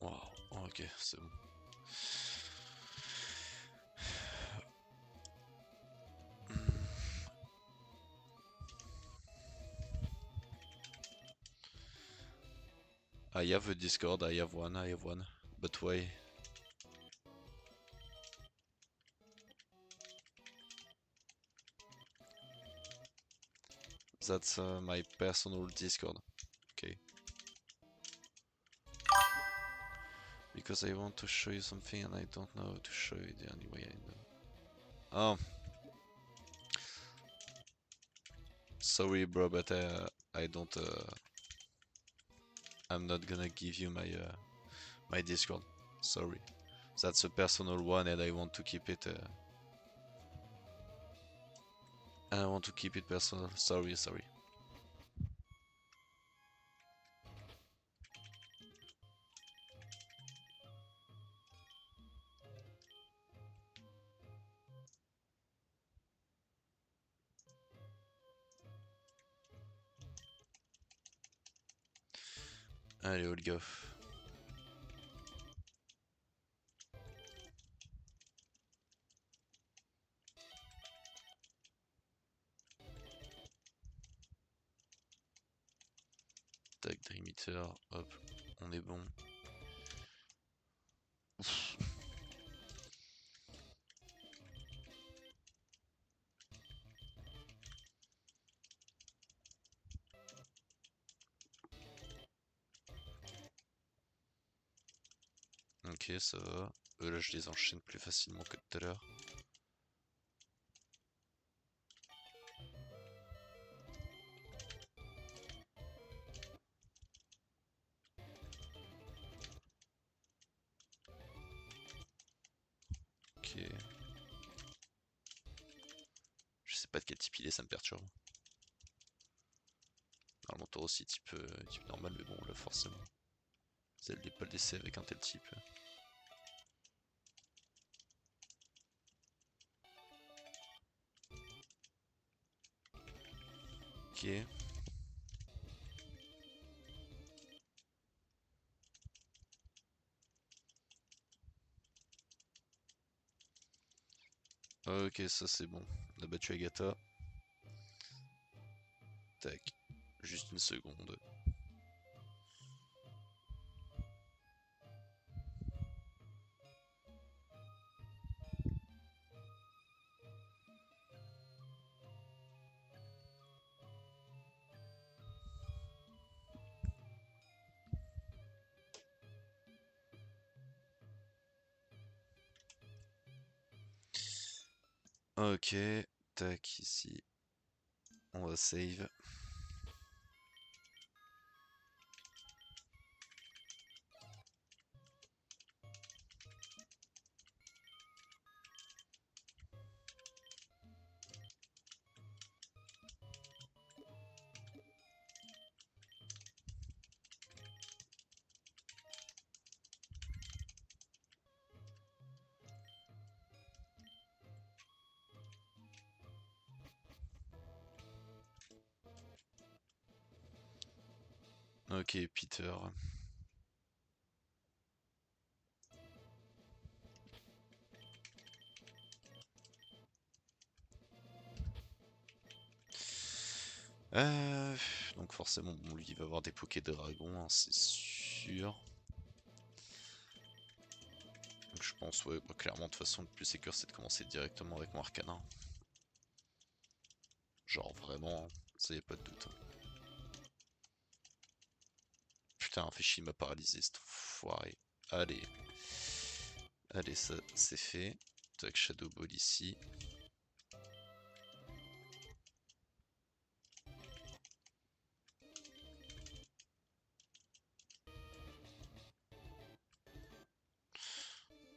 Wow, ok, c'est bon. I have a Discord, I have one. But why? That's my personal Discord. Okay. Because I want to show you something and I don't know how to show you the only way I know. Oh. Sorry bro, but I don't I'm not gonna give you my my Discord. Sorry. That's a personal one and I want to keep it personal. Sorry. Allez, old go. Tac, Dream Eater, hop, on est bon. Ouf. Ok, ça va. Eux là, je les enchaîne plus facilement que tout à l'heure. Ok. Je sais pas de quel type il est, ça me perturbe. Normalement, Taureau aussi type normal, mais bon, là, forcément. Vous allez pas le laisser avec un tel type. Ok. Ok, ça c'est bon. On a battu Agatha. Tac. Juste une seconde. Ok. Tac, ici. On va save. Ok, Peter. Donc forcément, bon, lui il va avoir des Poké Dragons, hein, c'est sûr. Donc je pense, ouais, bah, clairement, de toute façon, le plus sécure c'est de commencer directement avec mon Arcanin. Genre vraiment, ça y a pas de doute. Putain, fait chier, il m'a paralysé, cet enfoiré. Allez. Allez, ça c'est fait. Tac, Shadow Ball ici.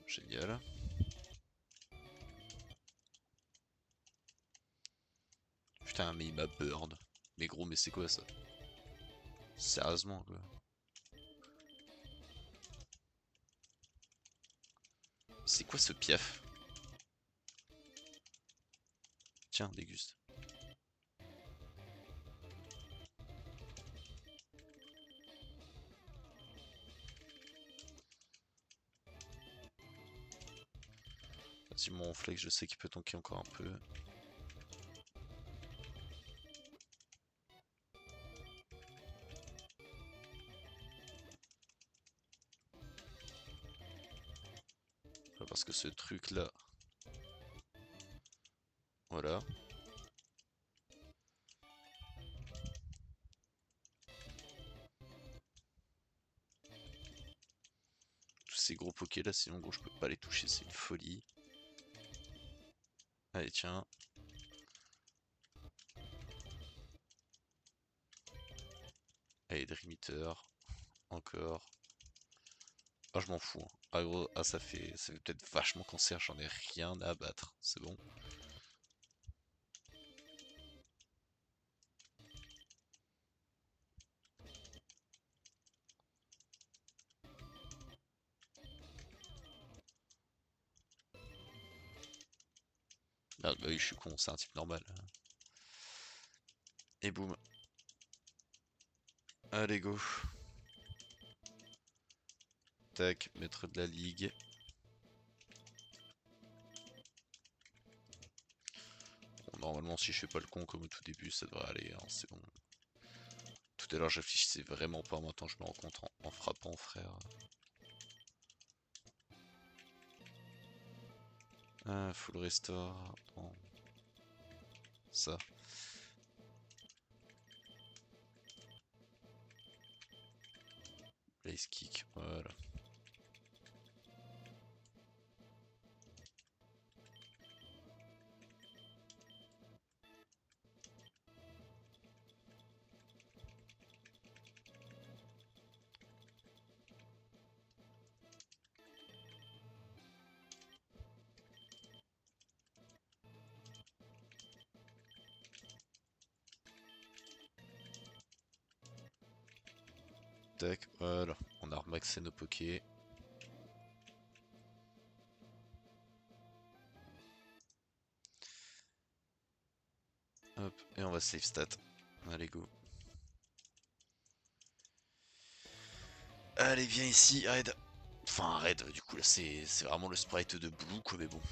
Génial. Putain, mais il m'a burn. Mais gros, mais c'est quoi ça? Sérieusement, quoi. C'est quoi ce piaf? Tiens, déguste. Vas-y, mon flex, je sais qu'il peut tanker encore un peu. Parce que ce truc là. Voilà. Tous ces gros pokés là, sinon gros je peux pas les toucher, c'est une folie. Allez tiens. Allez, Dream Eater. Encore. Ah je m'en fous. Hein. Ah gros, ah ça fait peut-être vachement cancer, j'en ai rien à battre. C'est bon. Ah bah oui, je suis con, c'est un type normal. Et boum. Allez go. Tac, maître de la ligue. Bon, normalement si je fais pas le con comme au tout début, ça devrait aller, hein, c'est bon. Tout à l'heure j'affichais vraiment pas, maintenant je me rends compte en frappant frère. Ah, full restore. Non. Ça. Blaze kick, voilà. Tac, voilà. On a remaxé nos pokés. Hop, et on va save stat. Allez, go. Allez, viens ici, Red. Enfin, Red, du coup, là, c'est vraiment le sprite de Blue, quoi, mais bon.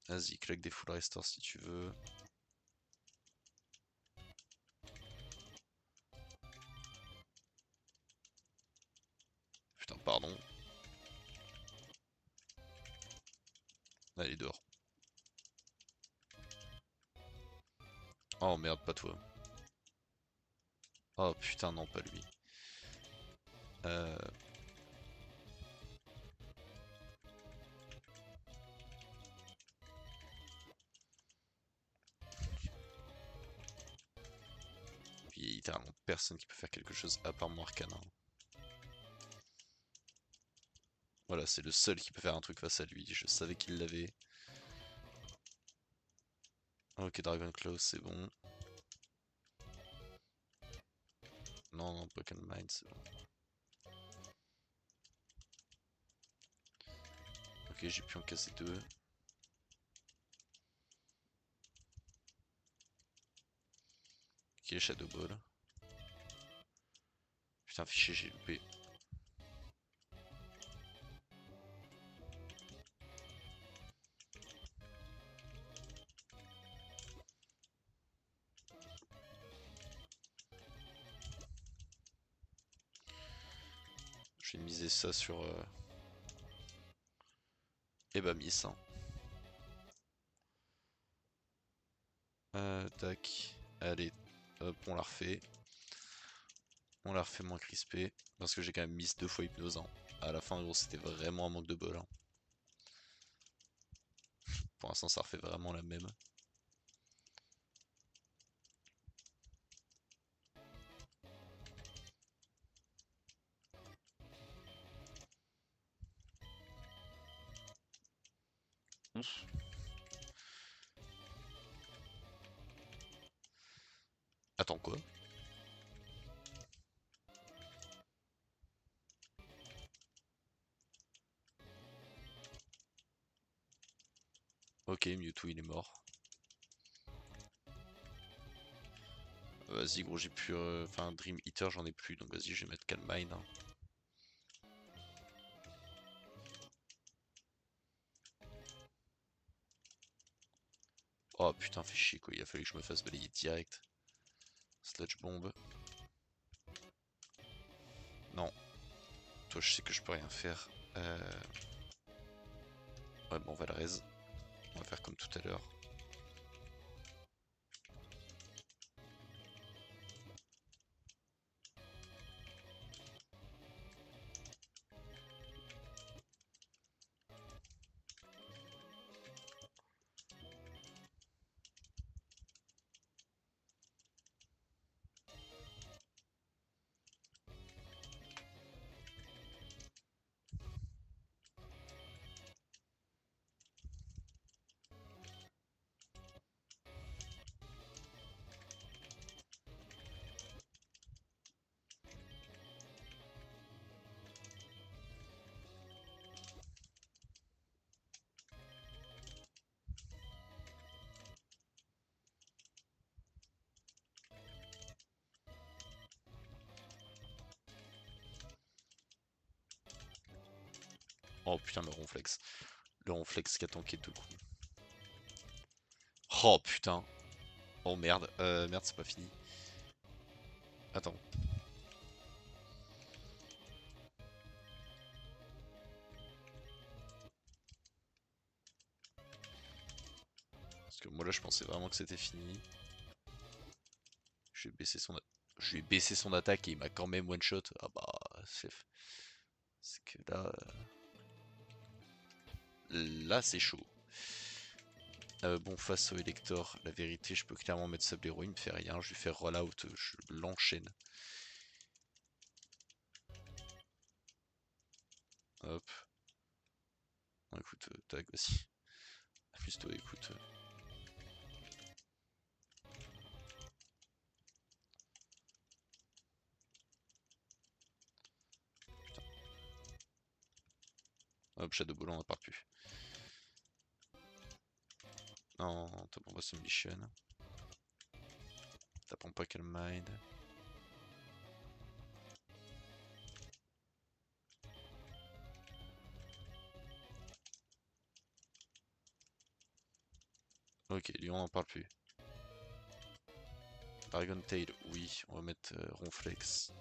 Vas-y, claque des full restore si tu veux. Putain, pardon. Allez, dehors. Oh merde, pas toi. Oh putain, non, pas lui. Euh... Il y a littéralement personne qui peut faire quelque chose à part mon Arcanin. Voilà, c'est le seul qui peut faire un truc face à lui. Je savais qu'il l'avait. Ok, Dragon Claw, c'est bon. Non, non, Pokémon Mind, c'est bon. Ok, j'ai pu en casser deux. Ok, Shadow Ball. Putain, fichier, j'ai loupé. Je vais miser ça sur... Eh bah Miss, hein. Tac. Allez, hop, on la refait. On la refait moins crispée. Parce que j'ai quand même mis 2 fois hypnose. Hein. À la fin, gros, c'était vraiment un manque de bol. Hein. Pour l'instant, ça refait vraiment la même. Ouf. Attends quoi? Ok, Mewtwo il est mort. Vas-y gros, j'ai plus... Enfin, Dream Eater j'en ai plus, donc vas-y, je vais mettre Calm Mind. Hein. Oh putain, fait chier quoi, il a fallu que je me fasse balayer direct. Sludge Bomb. Non. Toi, je sais que je peux rien faire. Ouais, bon, on va le raise. On va faire comme tout à l'heure. Oh putain, le ronflex. Le ronflex qui a tanké 2 coups. Oh putain. Oh merde. Merde, c'est pas fini. Attends. Parce que moi là, je pensais vraiment que c'était fini. Je vais baisser son... Je lui ai baissé son attaque et il m'a quand même one shot. Ah bah, c'est que là... Là, c'est chaud. Bon, face au Elector, la vérité, je peux clairement mettre Sablero, il me fait rien. Je lui fais rollout, je l'enchaîne. Hop. Bon, écoute, tag aussi. Amuse-toi, écoute. Hop, Shadow Ball, on n'en parle plus. Non, tapons pas Submission. Tapons pas Calm Mind. Ok, lui on n'en parle plus. Dragon Tail, oui, on va mettre Ronflex.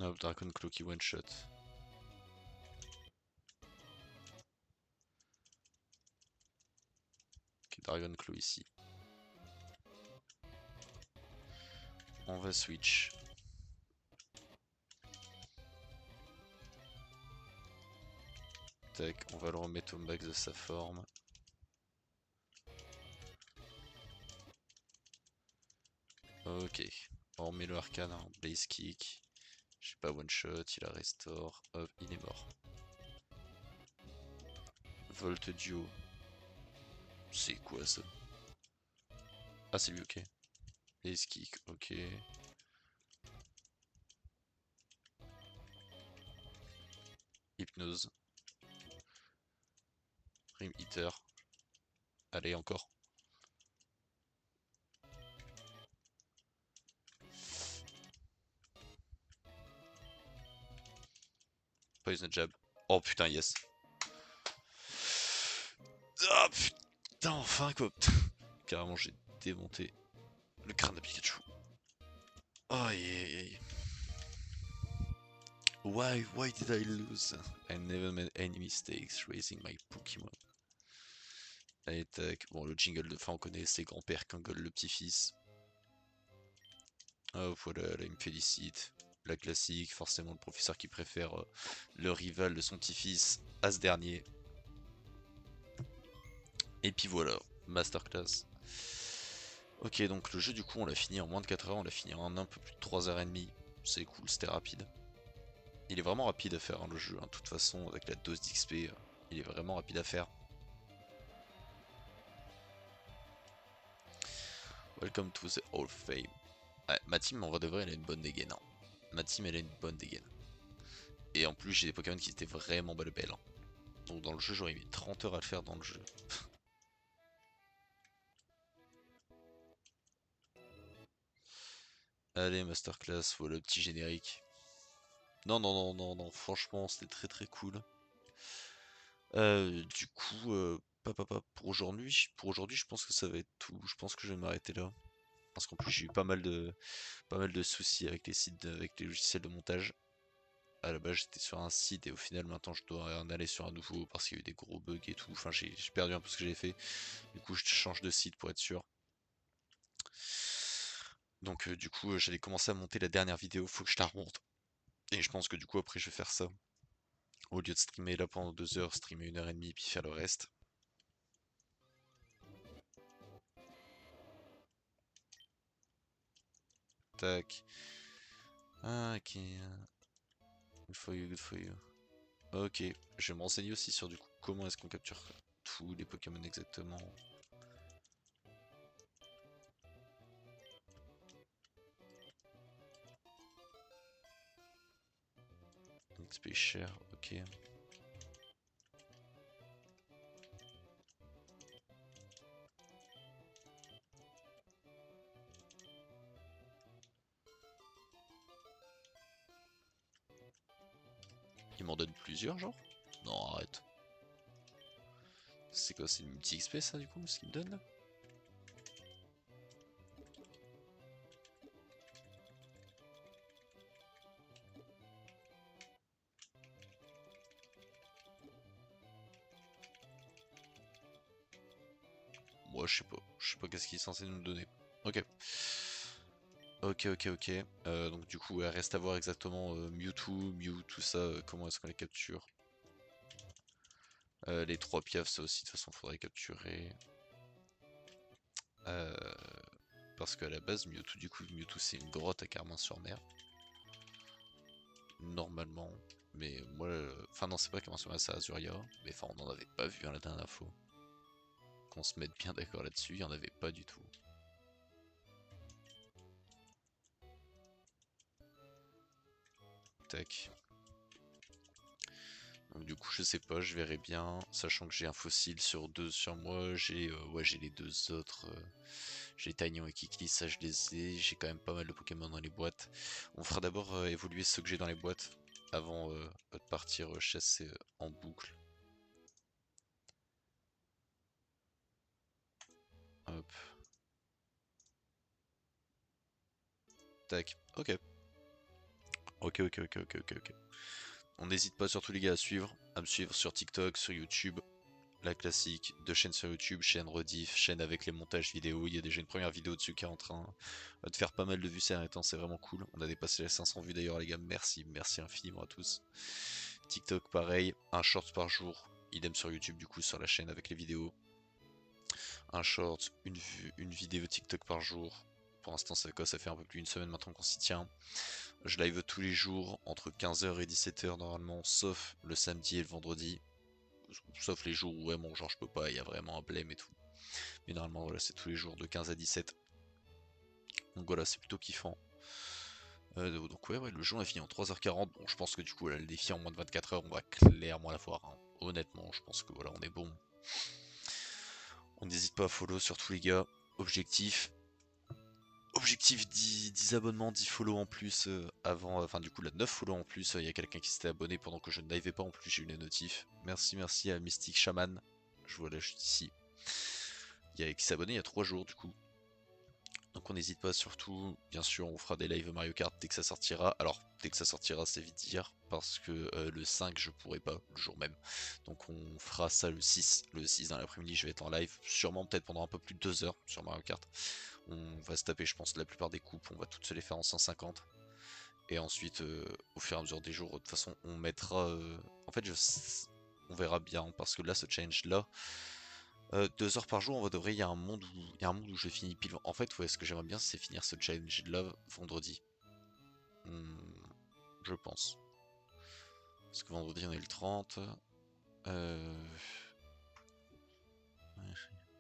Hop, Dragon Claw qui one shot. Ok, Dragon Claw ici. On va switch. Tac, on va le remettre au max de sa forme. Ok, on remet le arcane, hein. Blaze Kick. J'ai pas one shot, il a restore. Hop, il est mort. Volt Duo. C'est quoi ça? Ah, c'est lui, ok. Blaze Kick, ok. Hypnose. Rim Eater. Allez, encore. Poison jab. Oh putain, yes. Ah putain, enfin quoi. Carrément, j'ai démonté le crâne de Pikachu. Aïe aïe aïe. Why did I lose? I never made any mistakes raising my Pokémon. Allez, tac. Bon, le jingle de fin, on connaît, c'est grand-père qui engueule le petit-fils. Oh, voilà, là, il me félicite. La classique, forcément, le professeur qui préfère le rival de son petit-fils à ce dernier. Et puis voilà, masterclass. Ok, donc le jeu, du coup, on l'a fini en moins de 4 heures, on l'a fini en un peu plus de 3h30. C'est cool, c'était rapide. Il est vraiment rapide à faire, hein, le jeu, hein. De toute façon, avec la dose d'XP, il est vraiment rapide à faire. Welcome to the Hall of Fame. Ouais, ma team, en vrai de vrai, elle a une bonne dégaine. Hein. Ma team, elle a une bonne dégaine. Et en plus, j'ai des Pokémon qui étaient vraiment belles. Hein. Donc dans le jeu, j'aurais mis 30 heures à le faire dans le jeu. Allez, masterclass, voilà le petit générique. Non, non, non, non, non, franchement, c'était très très cool. Du coup, pour aujourd'hui, je pense que ça va être tout. Je pense que je vais m'arrêter là. Parce qu'en plus, j'ai eu pas mal de soucis avec les sites, avec les logiciels de montage. À la base, j'étais sur un site et au final, maintenant, je dois en aller sur un nouveau parce qu'il y a eu des gros bugs et tout. Enfin, j'ai perdu un peu ce que j'ai fait. Du coup, je change de site pour être sûr. Donc, du coup, j'allais commencer à monter la dernière vidéo. Faut que je la remonte. Et je pense que du coup, après, je vais faire ça. Au lieu de streamer là pendant 2 heures, streamer 1h30 puis faire le reste. Tac. Ah, ok. Good for you, good for you. Ok, je vais me renseigner aussi sur du coup comment est-ce qu'on capture tous les Pokémon exactement. XP cher, ok. Il m'en donne plusieurs, genre? Non, arrête. C'est quoi, c'est une multi XP ça du coup, ce qu'il me donne là? Moi je sais pas qu'est-ce qu'il est censé nous donner. Ok. Ok, ok, ok. Donc du coup, reste à voir exactement Mewtwo, Mew, tout ça, comment est-ce qu'on les capture. Les 3 piafs, ça aussi, de toute façon, faudrait capturer. Euh, Parce qu'à la base, Mewtwo, du coup, Mewtwo c'est une grotte à Carmin-sur-Mer. Normalement. Mais moi, enfin non, c'est pas Carmin-sur-Mer, c'est Azuria. Mais enfin, on n'en avait pas vu hein, la dernière fois. Qu'on se mette bien d'accord là-dessus, il n'y en avait pas du tout. Tac. Donc du coup, je sais pas, je verrai bien. Sachant que j'ai un fossile sur 2 sur moi, j'ai ouais, j'ai les 2 autres. J'ai Tagnon et Kiki, ça je les ai. J'ai quand même pas mal de Pokémon dans les boîtes. On fera d'abord évoluer ceux que j'ai dans les boîtes avant de partir chasser en boucle. Hop. Tac. Ok. Ok, ok, ok, ok, ok, ok. On n'hésite pas surtout les gars à me suivre sur TikTok, sur YouTube, la classique, 2 chaînes sur YouTube, chaîne rediff, chaîne avec les montages vidéo. Il y a déjà une première vidéo dessus qui est en train de faire pas mal de vues ces derniers temps, c'est vraiment cool. On a dépassé les 500 vues d'ailleurs les gars, merci, merci infiniment à tous. TikTok pareil, un short par jour, idem sur YouTube du coup sur la chaîne avec les vidéos. Un short, une vidéo TikTok par jour. Pour l'instant ça fait quoi? Ça fait un peu plus d'une semaine maintenant qu'on s'y tient. Je live tous les jours entre 15h et 17h normalement, sauf le samedi et le vendredi. Sauf les jours où vraiment genre je peux pas, il y a vraiment un blême et tout. Mais normalement voilà, c'est tous les jours de 15 à 17. Donc voilà, c'est plutôt kiffant. Donc ouais, le jeu on a fini en 3h40. Bon, je pense que du coup là, le défi en moins de 24 heures, on va clairement l'avoir. Hein. Honnêtement, je pense que voilà, on est bon. On n'hésite pas à follow sur tous les gars. Objectif Objectif 10 abonnements, 10 follow en plus avant, enfin du coup là 9 follow en plus, il y a quelqu'un qui s'était abonné pendant que je ne livais pas en plus, j'ai eu les notifs. Merci à Mystic Shaman, je vois là juste ici. Qui s'est abonné il y a 3 jours du coup. Donc on n'hésite pas, surtout, bien sûr on fera des lives Mario Kart dès que ça sortira. Alors dès que ça sortira c'est vite dire, parce que le 5 je pourrai pas le jour même. Donc on fera ça le 6 dans l'après-midi je vais être en live, sûrement peut-être pendant un peu plus de 2 heures sur Mario Kart. On va se taper je pense la plupart des coupes, on va toutes se les faire en 150. Et ensuite au fur et à mesure des jours, de toute façon on mettra... En fait on verra bien, parce que là ce challenge là, 2 heures par jour, on devrait, il y a un monde où je finis pile. En fait, ouais, ce que j'aimerais bien, c'est finir ce challenge là vendredi. Je pense. Parce que vendredi, on est le 30. Euh...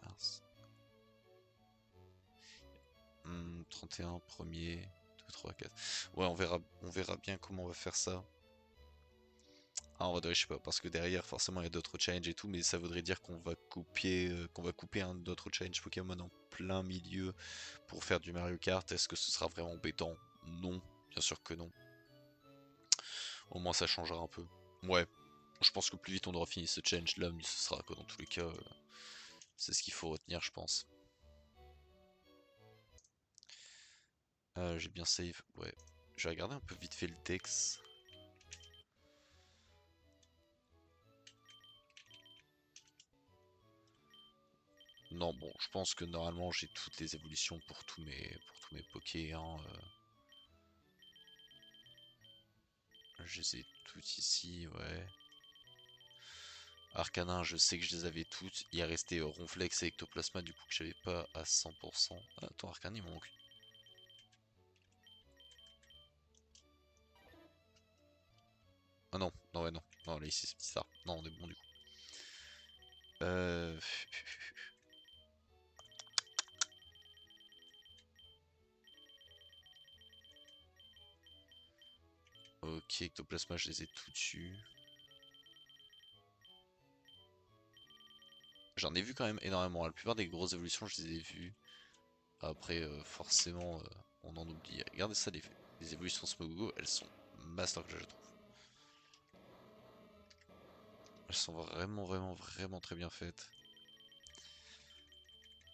Mars. 31, 1er, 2, 3, 4. Ouais, on verra bien comment on va faire ça. Ah, en vrai, je sais pas, parce que derrière, forcément, il y a d'autres challenges et tout, mais ça voudrait dire qu'on va couper un autre challenge Pokémon en plein milieu pour faire du Mario Kart. Est-ce que ce sera vraiment embêtant? Non, bien sûr que non. Au moins, ça changera un peu. Ouais, je pense que plus vite on aura fini ce challenge là, mieux ce sera quoi. Dans tous les cas, c'est ce qu'il faut retenir, je pense. J'ai bien save, ouais. Je vais regarder un peu vite fait le Dex. Non, bon, je pense que normalement j'ai toutes les évolutions pour tous mes Pokés. Hein, je les ai toutes ici, ouais. Arcanin, je sais que je les avais toutes. Il est resté Ronflex et Ectoplasma, du coup, que j'avais pas à 100%. Ah, attends, Arcanin, il me manque. Ah non, non, ouais, non. Non, là, ici, c'est bizarre. Non, on est bon, du coup. Euh... Ok, Ectoplasma, je les ai tout dessus. J'en ai vu quand même énormément. La plupart des grosses évolutions, je les ai vues. Après, forcément, on en oublie. Regardez ça, les évolutions Smogo, elles sont masterclass, je trouve. Elles sont vraiment très bien faites.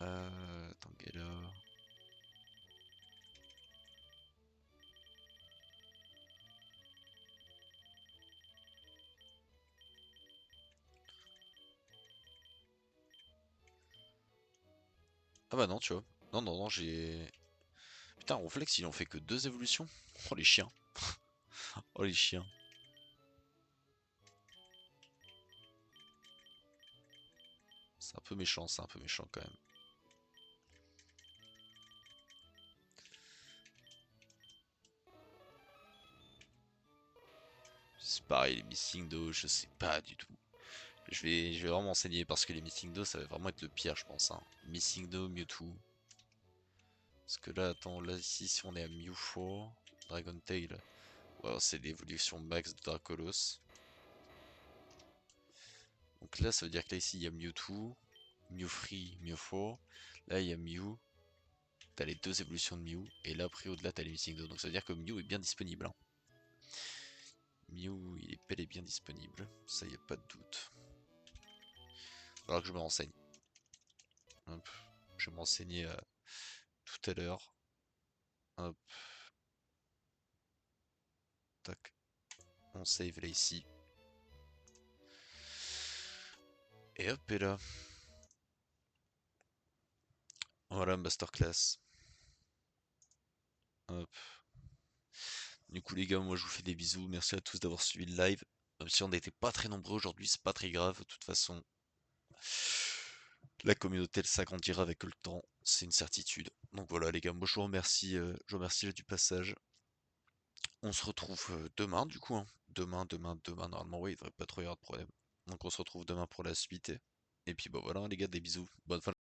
Tangela. Ah bah non, tu vois. Non, j'ai... Putain, Ronflex, ils ont fait que 2 évolutions. Oh les chiens. Oh les chiens. C'est un peu méchant quand même. C'est pareil, les Missing Do, je sais pas du tout. Je vais vraiment m'enseigner parce que les Missing Do, ça va vraiment être le pire, je pense. Hein. Missing Do, Mewtwo. Parce que là, attends, là, ici, si on est à Mew4, Dragon Tail, ouais, c'est l'évolution max de Dracolos. Donc là, ça veut dire que là, ici, il y a Mewtwo, Mewfree, Mew4. Là, il y a Mew. T'as les 2 évolutions de Mew. Et là, après, au-delà, t'as les Missing Do. Donc ça veut dire que Mew est bien disponible. Hein. Mew, il est bel et bien disponible. Ça, y a pas de doute. Faudra que je me renseigne. Hop. Je vais me renseigner tout à l'heure. Hop. Tac. On save là ici. Et hop, et là. Voilà, masterclass. Hop. Du coup, les gars, moi je vous fais des bisous. Merci à tous d'avoir suivi le live. Même si on n'était pas très nombreux aujourd'hui, c'est pas très grave. De toute façon, la communauté elle s'agrandira avec le temps, c'est une certitude. Donc voilà, les gars, moi je vous remercie du passage. On se retrouve demain, du coup. Hein. Demain, normalement, oui, il devrait pas trop y avoir de problème. Donc on se retrouve demain pour la suite. Et puis bah voilà, les gars, des bisous. Bonne fin.